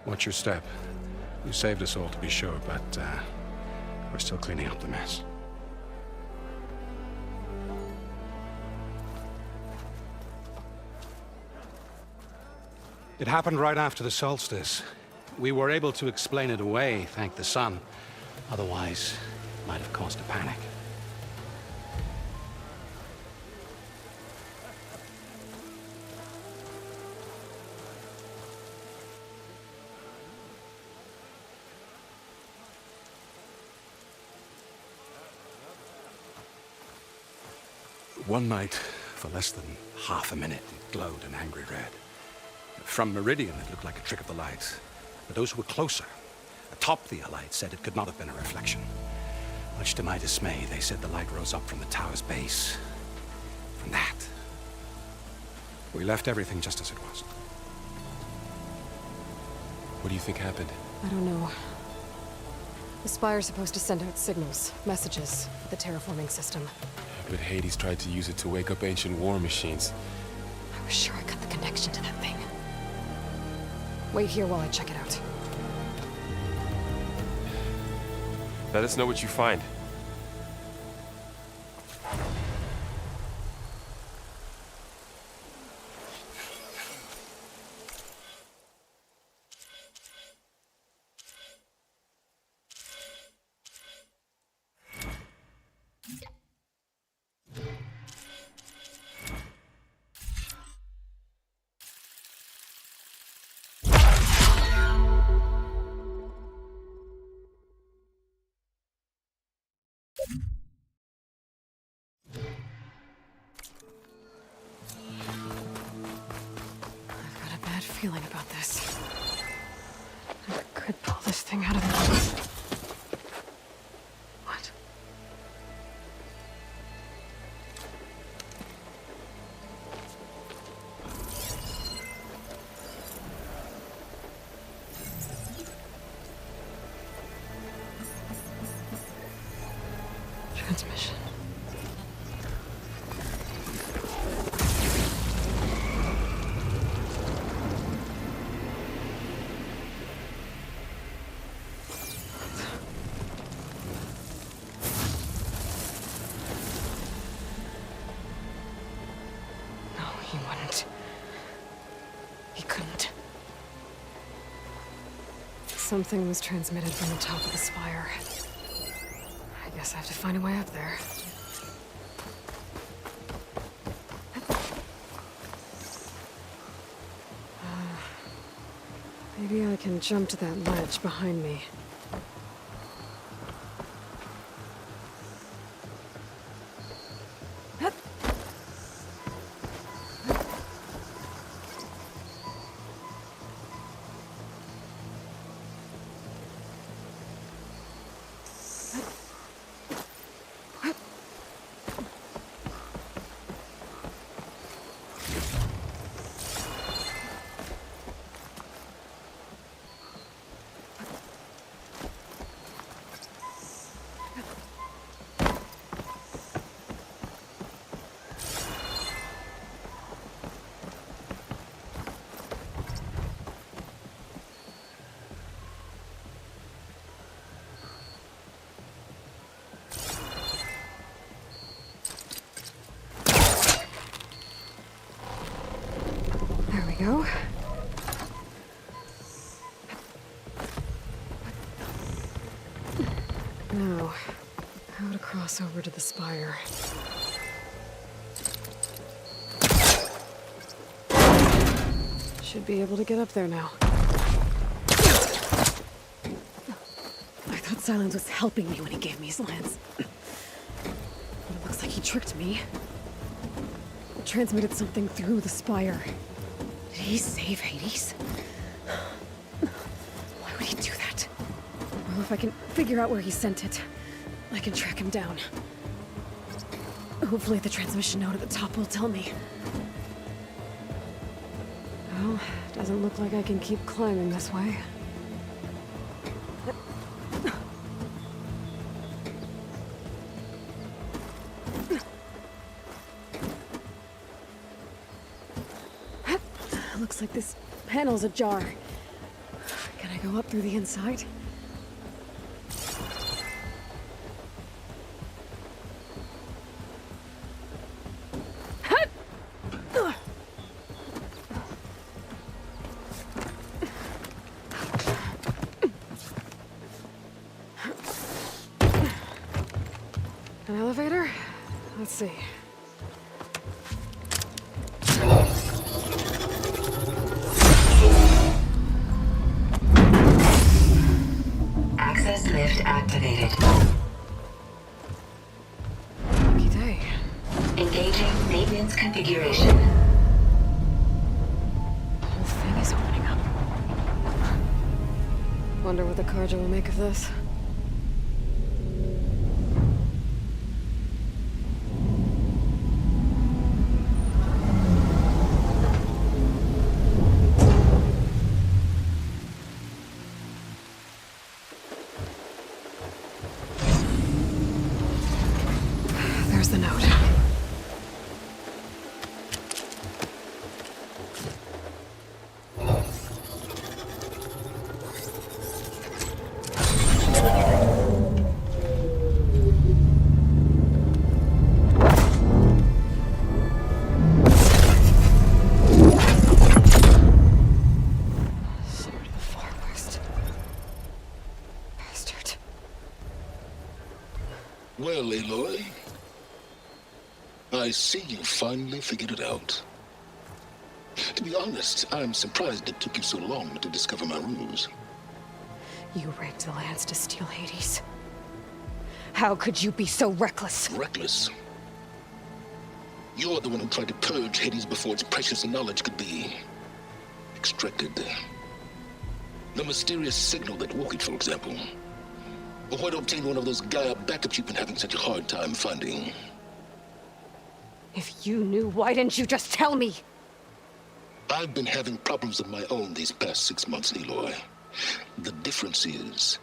Watch your step. You saved us all, to be sure, but we're still cleaning up the mess. It happened right after the solstice. We were able to explain it away, thank the sun. Otherwise, it might have caused a panic. One night, for less than half a minute, it glowed an angry red. From Meridian, it looked like a trick of the lights. But those who were closer, atop the light, said it could not have been a reflection. Much to my dismay, they said the light rose up from the tower's base. From that. We left everything just as it was. What do you think happened? I don't know. The Spire's supposed to send out signals, messages, for the terraforming system. But Hades tried to use it to wake up ancient war machines. I was sure I got the connection to that thing. Wait here while I check it out. Let us know what you find. feeling about this. I could pull this thing out of me. What? Transmission. No, he wouldn't. He couldn't. Something was transmitted from the top of the spire. I guess I have to find a way up there. Maybe I can jump to that ledge behind me. Go. Now, how to cross over to the spire. Should be able to get up there now. I thought Silence was helping me when he gave me his lance. But it looks like he tricked me. Transmitted something through the spire. Did he save Hades? Why would he do that? Well, if I can figure out where he sent it, I can track him down. Hopefully the transmission note at the top will tell me. Well, doesn't look like I can keep climbing this way. Looks like this panel's ajar. Can I go up through the inside? An elevator? Let's see. Access lift activated. Lucky day. Engaging maintenance configuration. The whole thing is opening up. Wonder what the Carja will make of this. There's the note. Sword of the Far West. Bastard. Well, Aloy, I see you finally figured it out. To be honest, I'm surprised it took you so long to discover my ruse. You rigged the lance to steal Hades. How could you be so reckless? Reckless? You're the one who tried to purge Hades before its precious knowledge could be extracted? The mysterious signal that woke it, for example. Or why to obtain one of those Gaia backups you've been having such a hard time finding? If you knew, why didn't you just tell me? I've been having problems of my own these past 6 months, Aloy. The difference is,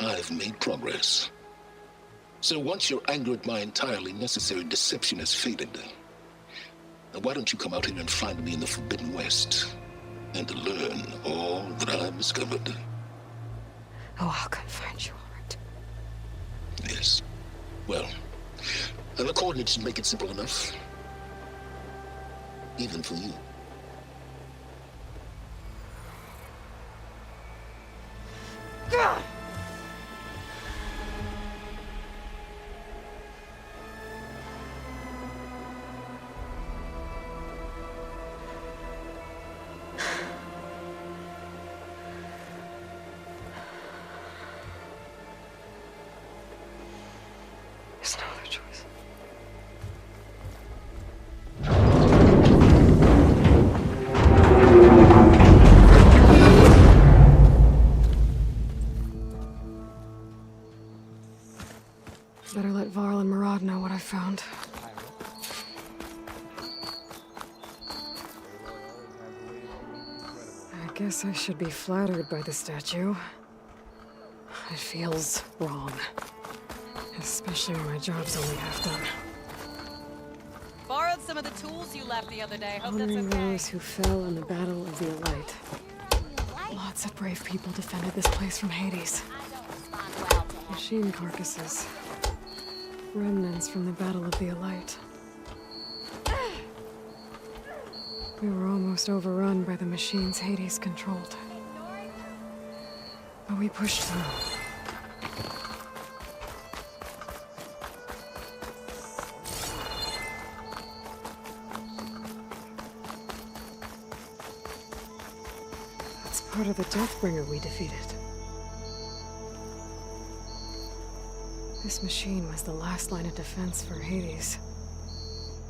I've made progress. So once your anger at my entirely necessary deception has faded, now why don't you come out here and find me in the Forbidden West and learn all that I've discovered? Oh, I'll come find you, all right. Yes. Well, and the coordinates should make it simple enough. Even for you. There's no other choice. Better let Varl and Murad know what I found. I guess I should be flattered by the statue. It feels wrong. Especially when my job's only half done. Borrowed some of the tools you left the other day. Hope that's Honoring okay. those who fell in the Battle of the Elite. Lots of brave people defended this place from Hades. Machine carcasses. Remnants from the Battle of the Elite. We were almost overrun by the machines Hades controlled. But we pushed through. That's part of the Deathbringer we defeated. This machine was the last line of defense for Hades.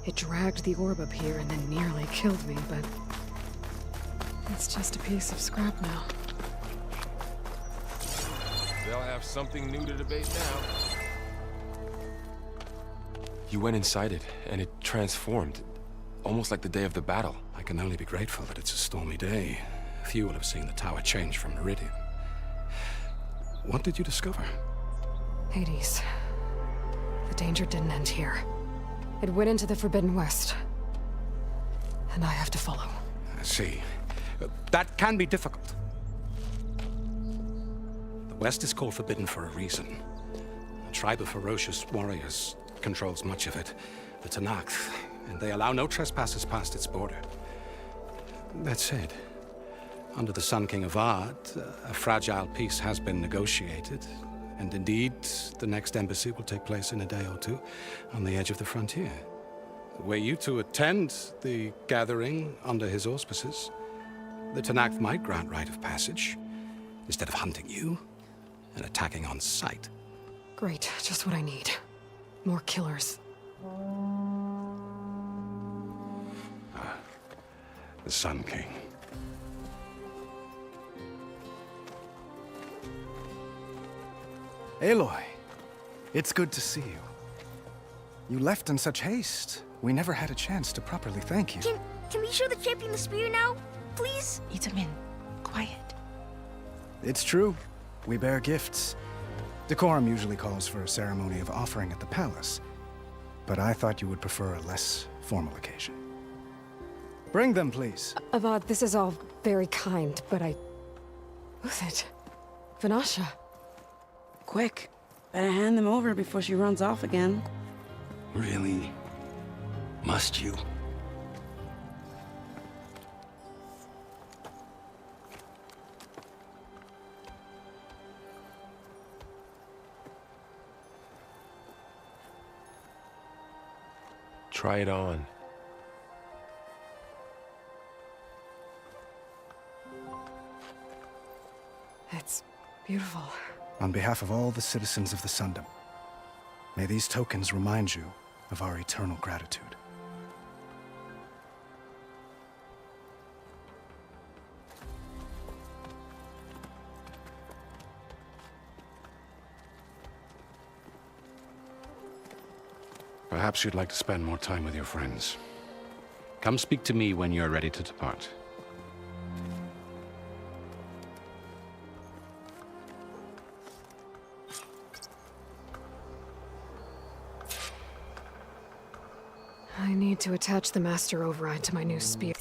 It dragged the orb up here and then nearly killed me, but it's just a piece of scrap now. They'll have something new to debate now. You went inside it, and it transformed. Almost like the day of the battle. I can only be grateful that it's a stormy day. Few will have seen the tower change from Meridian. What did you discover? Hades. The danger didn't end here. It went into the Forbidden West. And I have to follow. I see. That can be difficult. The West is called Forbidden for a reason. A tribe of ferocious warriors controls much of it, the Tanakh, and they allow no trespassers past its border. That said, under the Sun King of Ard, a fragile peace has been negotiated, and indeed, the next embassy will take place in a day or two on the edge of the frontier. Were you to attend the gathering under his auspices, the Tanakh might grant right of passage, instead of hunting you and attacking on sight. Great, just what I need. More killers. The Sun King. Aloy, it's good to see you. You left in such haste. We never had a chance to properly thank you. Can we show the champion the spear now? Please? Itamin, quiet. It's true. We bear gifts. Decorum usually calls for a ceremony of offering at the palace. But I thought you would prefer a less formal occasion. Bring them, please. Avad, this is all very kind, but Who's it? Vanasha. Quick. Better hand them over before she runs off again. Really? Must you? Try it on. It's beautiful. On behalf of all the citizens of the Sundom, may these tokens remind you of our eternal gratitude. Perhaps you'd like to spend more time with your friends. Come speak to me when you're ready to depart. I need to attach the master override to my new spear.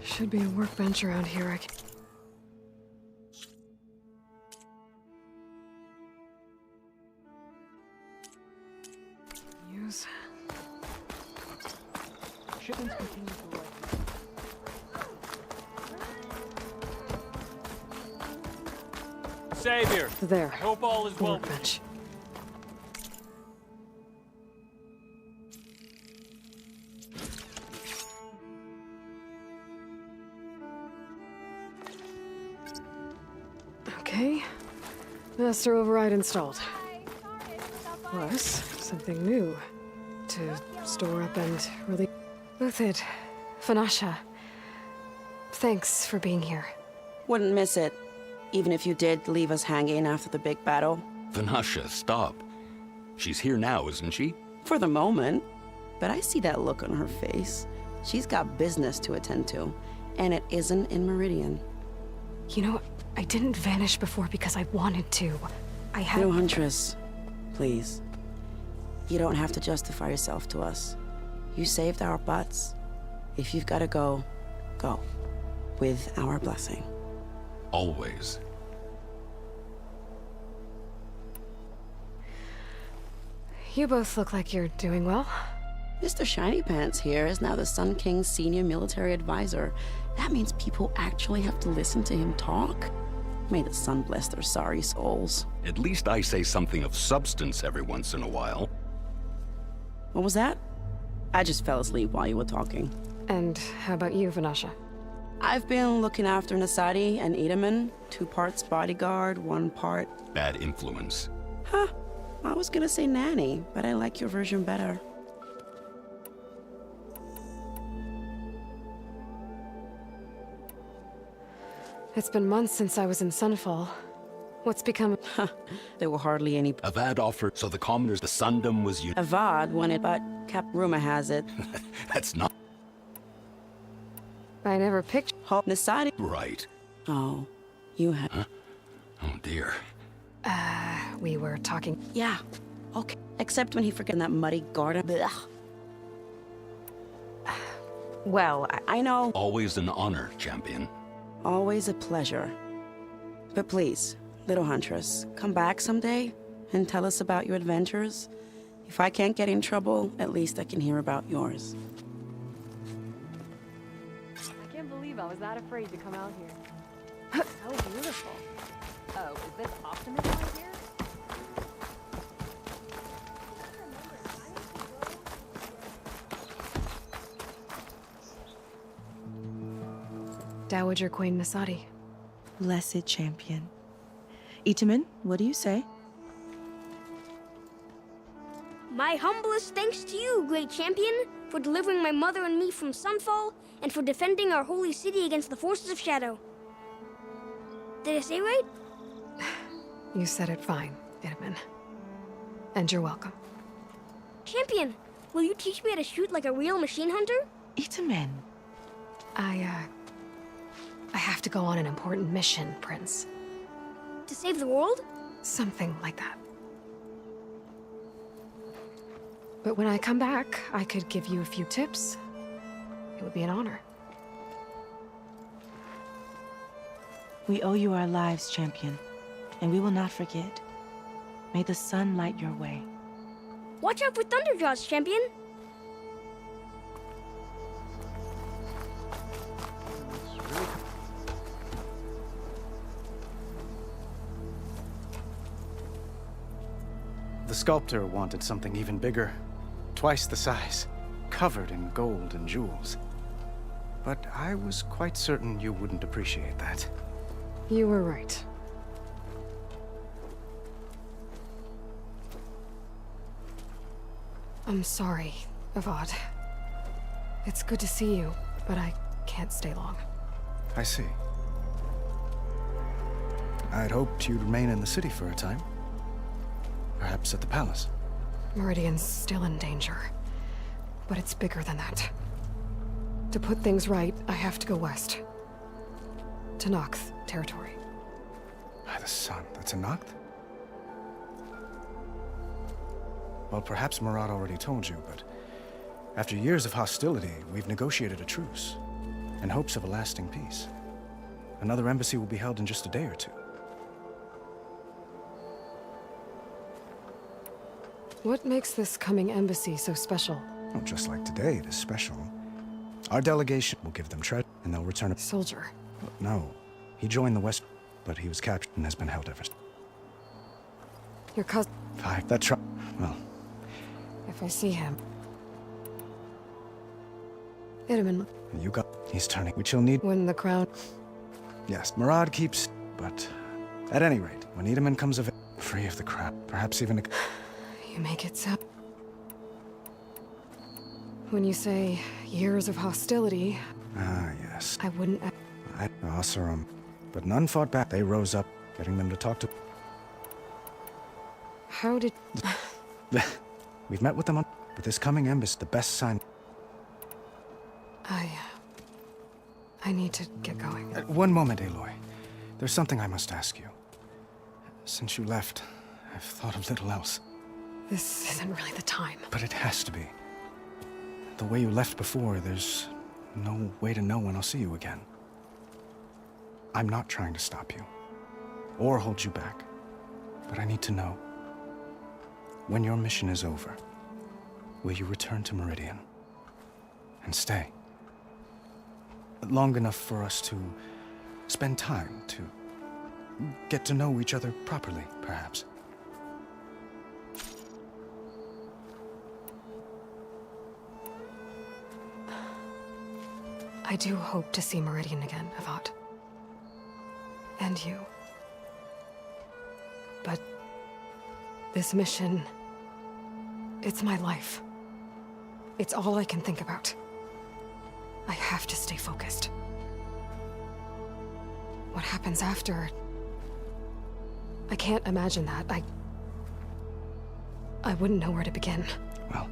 Should be a workbench around here. I can use. Shipments continue to arrive. Savior. There. I hope all is The well. workbench. Okay. Master override installed. Plus, something new to store up and release. Uthid, Vanasha, thanks for being here. Wouldn't miss it, even if you did leave us hanging after the big battle. Vanasha, stop. She's here now, isn't she? For the moment. But I see that look on her face. She's got business to attend to, and it isn't in Meridian. You know, I didn't vanish before because I wanted to. I had— No, Huntress. Please. You don't have to justify yourself to us. You saved our butts. If you've got to go, go. With our blessing. Always. You both look like you're doing well. Mr. Shiny Pants here is now the Sun King's senior military advisor. That means people actually have to listen to him talk. May the sun bless their sorry souls. At least I say something of substance every once in a while. What was that? I just fell asleep while you were talking. And how about you, Vanasha? I've been looking after Nasadi and Edaman. 2 parts bodyguard, 1 part... Bad influence. Huh. I was gonna say nanny, but I like your version better. It's been months since I was in Sunfall. What's become of— There were hardly any... Avad offered, so the commoners, the Sundom was you. Avad wanted, but rumor has it. That's not... I never picked— Nasadi. Right. Oh, you had... Huh? Oh, dear. We were talking— Yeah, okay. Except when he forgot that muddy garden. Blech. Well, I know... Always an honor, champion. Always a pleasure. But please, little Huntress, come back someday and tell us about your adventures. If I can't get in trouble, at least I can hear about yours. I can't believe I was that afraid to come out here. So beautiful. Oh, is this optimism right here? Dowager Queen Nasadi. Blessed champion. Itaman, what do you say? My humblest thanks to you, great champion, for delivering my mother and me from Sunfall, and for defending our holy city against the forces of Shadow. Did I say right? You said it fine, Edaman. And you're welcome. Champion, will you teach me how to shoot like a real machine hunter? Itaman. I have to go on an important mission, Prince. To save the world? Something like that. But when I come back, I could give you a few tips. It would be an honor. We owe you our lives, champion, and we will not forget. May the sun light your way. Watch out for Thunderjaws, champion. The sculptor wanted something even bigger. twice the size, covered in gold and jewels. But I was quite certain you wouldn't appreciate that. You were right. I'm sorry, Avad. It's good to see you, but I can't stay long. I see. I'd hoped you'd remain in the city for a time. Perhaps at the palace. Meridian's still in danger. But it's bigger than that. To put things right, I have to go west. To Nox territory. By the sun, that's a Noct? Well, perhaps Murad already told you, but after years of hostility, we've negotiated a truce, in hopes of a lasting peace. Another embassy will be held in just a day or two. What makes this coming embassy so special? Well, just like today, it is special. Our delegation will give them treasure, and they'll return a soldier. No, he joined the West, but he was captured and has been held ever since. Your cousin. Well, if I see him. Itaman. You got. He's turning, which he'll need. When the crown. Yes, Murad keeps. But at any rate, when Itaman comes of it, free of the crown, perhaps even. You make it sound. When you say years of hostility. Ah, yes. I wouldn't. Oseram. But none fought back. They rose up, getting them to talk to. How did. We've met with them on. But this coming embassy, the best sign. I need to get going. One moment, Aloy. There's something I must ask you. Since you left, I've thought of little else. This isn't really the time. But it has to be. The way you left before, there's no way to know when I'll see you again. I'm not trying to stop you, or hold you back. But I need to know. When your mission is over, will you return to Meridian? And stay? Long enough for us to spend time, to get to know each other properly, perhaps. I do hope to see Meridian again, Avad. And you. But this mission, it's my life. It's all I can think about. I have to stay focused. What happens after? I can't imagine that. I wouldn't know where to begin. Well,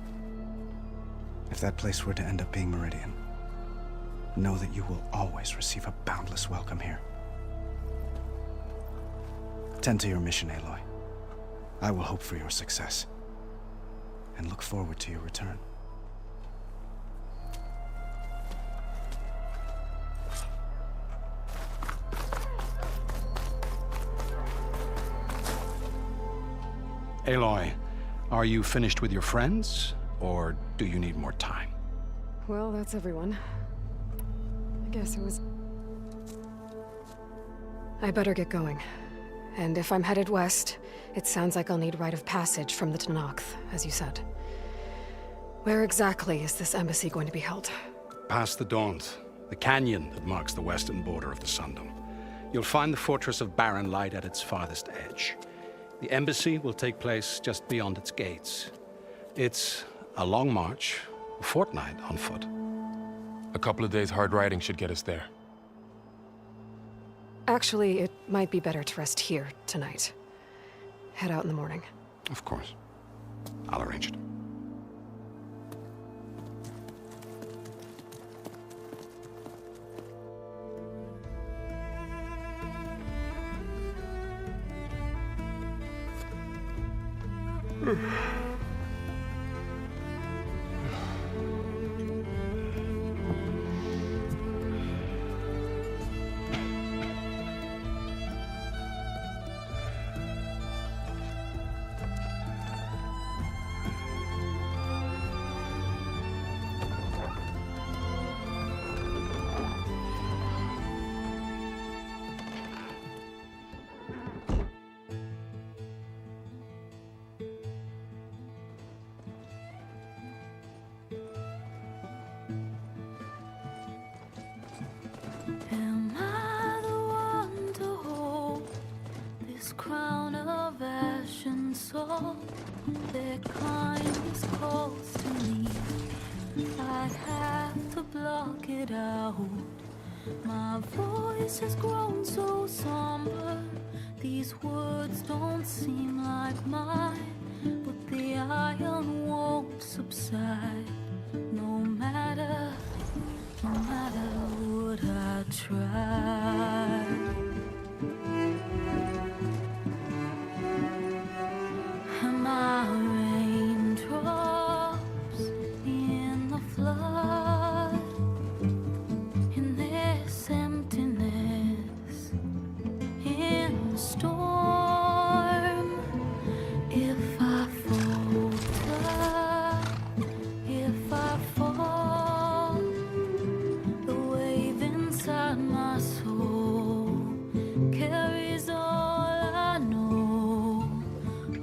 if that place were to end up being Meridian, know that you will always receive a boundless welcome here. Tend to your mission, Aloy. I will hope for your success, and look forward to your return. Aloy, are you finished with your friends, or do you need more time? Well, that's everyone. I guess it was... I better get going. And if I'm headed west, it sounds like I'll need rite of passage from the Tenakth, as you said. Where exactly is this embassy going to be held? Past the Daunt, the canyon that marks the western border of the Sundom. You'll find the fortress of Barren Light at its farthest edge. The embassy will take place just beyond its gates. It's a long march, a fortnight on foot. A couple of days hard riding should get us there. Actually, it might be better to rest here tonight. Head out in the morning. Of course. I'll arrange it. kindness calls to me, I have to block it out. My voice has grown so somber, these words don't seem like mine, but the iron won't subside, no matter what I try. Am I raindrops in the flood, in this emptiness, in the storm? If I falter, if I fall, the wave inside my soul carries all I know.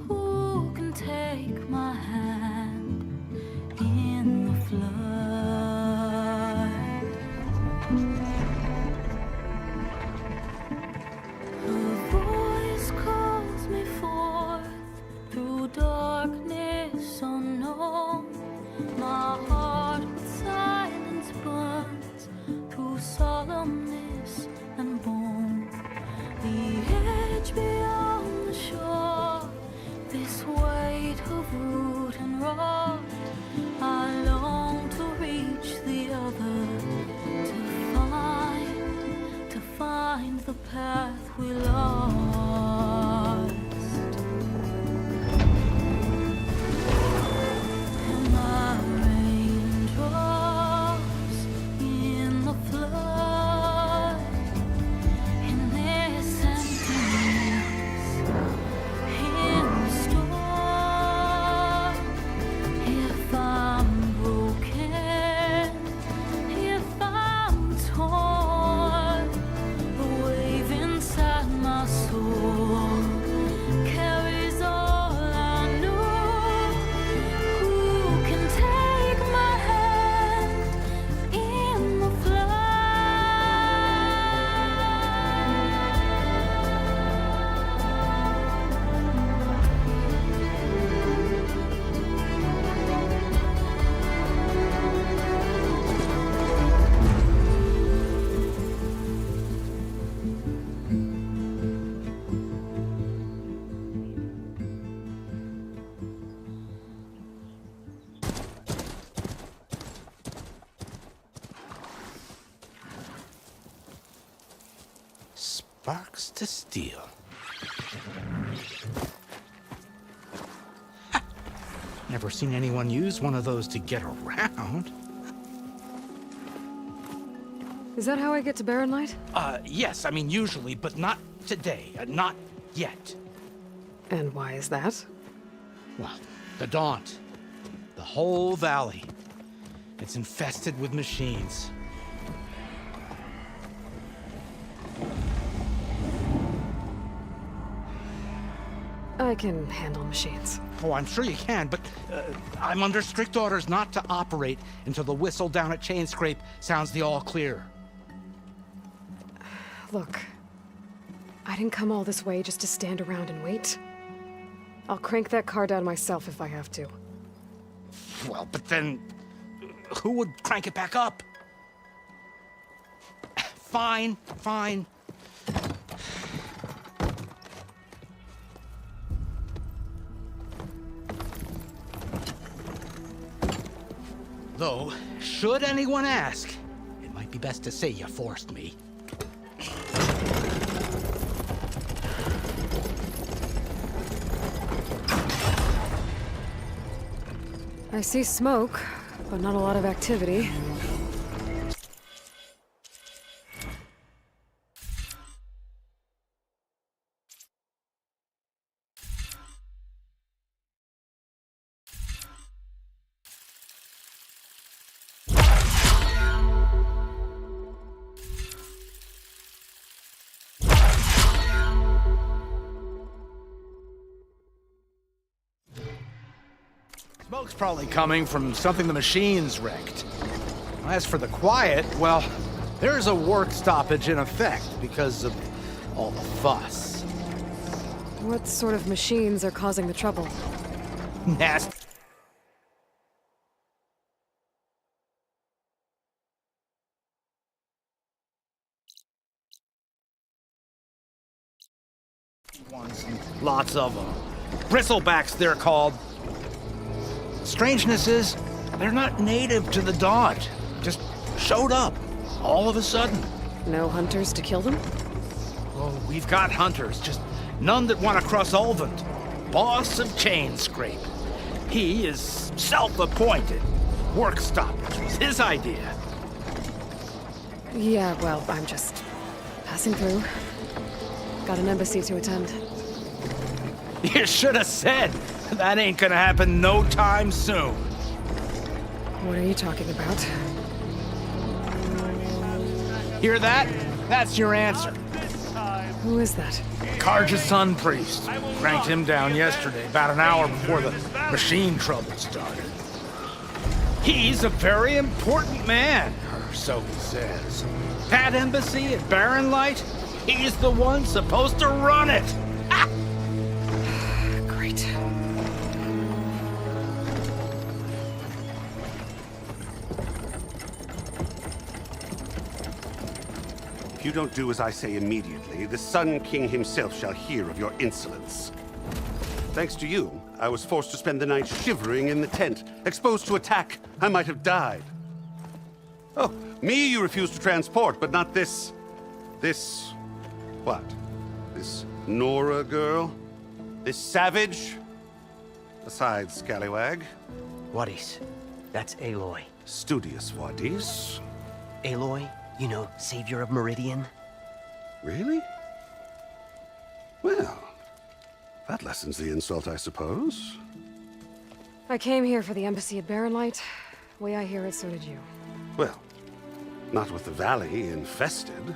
Who can take my hand in the flood? Her voice calls me forth through darkness unknown. My heart with silence burns through solemnness and bone. The edge beyond the shore, this weight of root and rod, I long to reach the other, to find the path we lost. Am I raindrops in the flood, in this emptiness, in the storm? If I'm broken, if I'm torn, the wave inside my soul carries all I know. Who can take my hand in the Sparks to steel. Never seen anyone use one of those to get around. Is that how I get to Barren Light? Yes, I mean usually, but not today. Not yet. And why is that? Well, the Daunt. The whole valley. It's infested with machines. I can handle machines. Oh, I'm sure you can, but I'm under strict orders not to operate until the whistle down at Chain Scrape sounds the all clear. Look, I didn't come all this way just to stand around and wait. I'll crank that car down myself if I have to. Well, but then who would crank it back up? Fine, fine. Though, should anyone ask, it might be best to say you forced me. I see smoke, but not a lot of activity. Smoke's probably coming from something the machines wrecked. As for the quiet, well, there's a work stoppage in effect because of all the fuss. What sort of machines are causing the trouble? Nasty. Ones and lots of them. Bristlebacks, they're called. Strangeness is, they're not native to the Dodge. Just showed up, all of a sudden. No hunters to kill them? Oh, we've got hunters, just none that want to cross Ulvund. Boss of Chainscrape. He is self-appointed. Work stoppage was his idea. Yeah, well, I'm just passing through. Got an embassy to attend. You should have said. That ain't gonna happen no time soon. What are you talking about? Hear that? That's your answer. Who is that? Karja's son priest. Cranked him down yesterday, about an hour before the machine trouble started. He's a very important man, or so he says. That embassy at Barren Light, he's the one supposed to run it. Great. If you don't do as I say immediately, the Sun King himself shall hear of your insolence. Thanks to you, I was forced to spend the night shivering in the tent. Exposed to attack, I might have died. Oh, me you refuse to transport, but not this... what? This Nora girl? This savage? Besides, scallywag. Wadis. That's Aloy. Studious Wadis. Aloy, you know, savior of Meridian. Really? Well, that lessens the insult, I suppose. I came here for the embassy at Barren Light. Way I hear it, so did you. Well, not with the valley infested.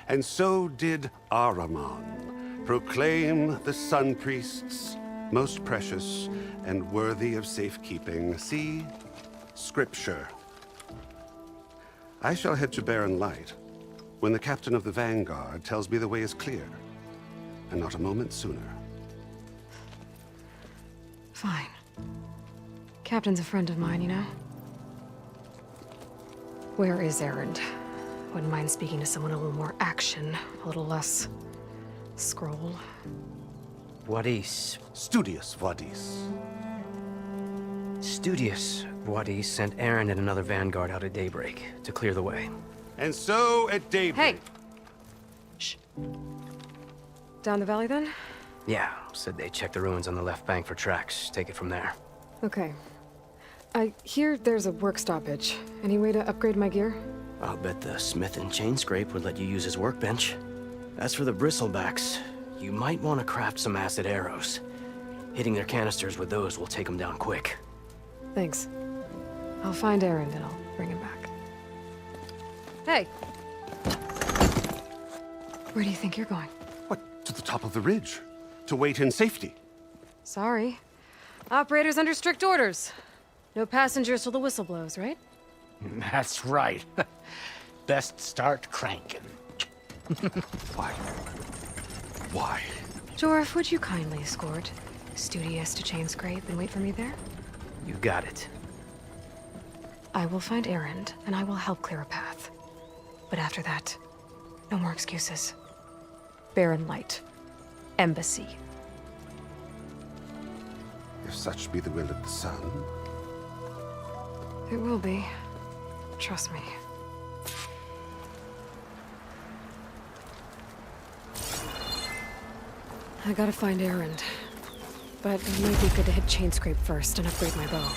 And so did Ahriman, proclaim the Sun Priests most precious and worthy of safekeeping. See? Scripture. I shall head to Barren Light when the captain of the Vanguard tells me the way is clear, and not a moment sooner. Fine. Captain's a friend of mine, you know? Where is Erend? Wouldn't mind speaking to someone a little more action, a little less scroll. Wadis. Studious Wadis. Studious Wadis sent Aaron and another Vanguard out at daybreak to clear the way. And so at daybreak... Hey! Shh. Down the valley, then? Yeah, said they checked the ruins on the left bank for tracks. Take it from there. Okay. I hear there's a work stoppage. Any way to upgrade my gear? I'll bet the smith in Chainscrape would let you use his workbench. As for the bristlebacks, you might want to craft some acid arrows. Hitting their canisters with those will take them down quick. Thanks. I'll find Erend and I'll bring him back. Hey! Where do you think you're going? What, to the top of the ridge? To wait in safety? Sorry. Operator's under strict orders. No passengers till the whistle blows, right? That's right. Best start cranking. Why? Why? Jorf, would you kindly escort Studious to Chainscrape and wait for me there? You got it. I will find Erend, and I will help clear a path. But after that, no more excuses. Barren Light. Embassy. If such be the will of the sun. It will be. Trust me. I gotta find Erend. But it might be good to hit Chainscrape first and upgrade my bow.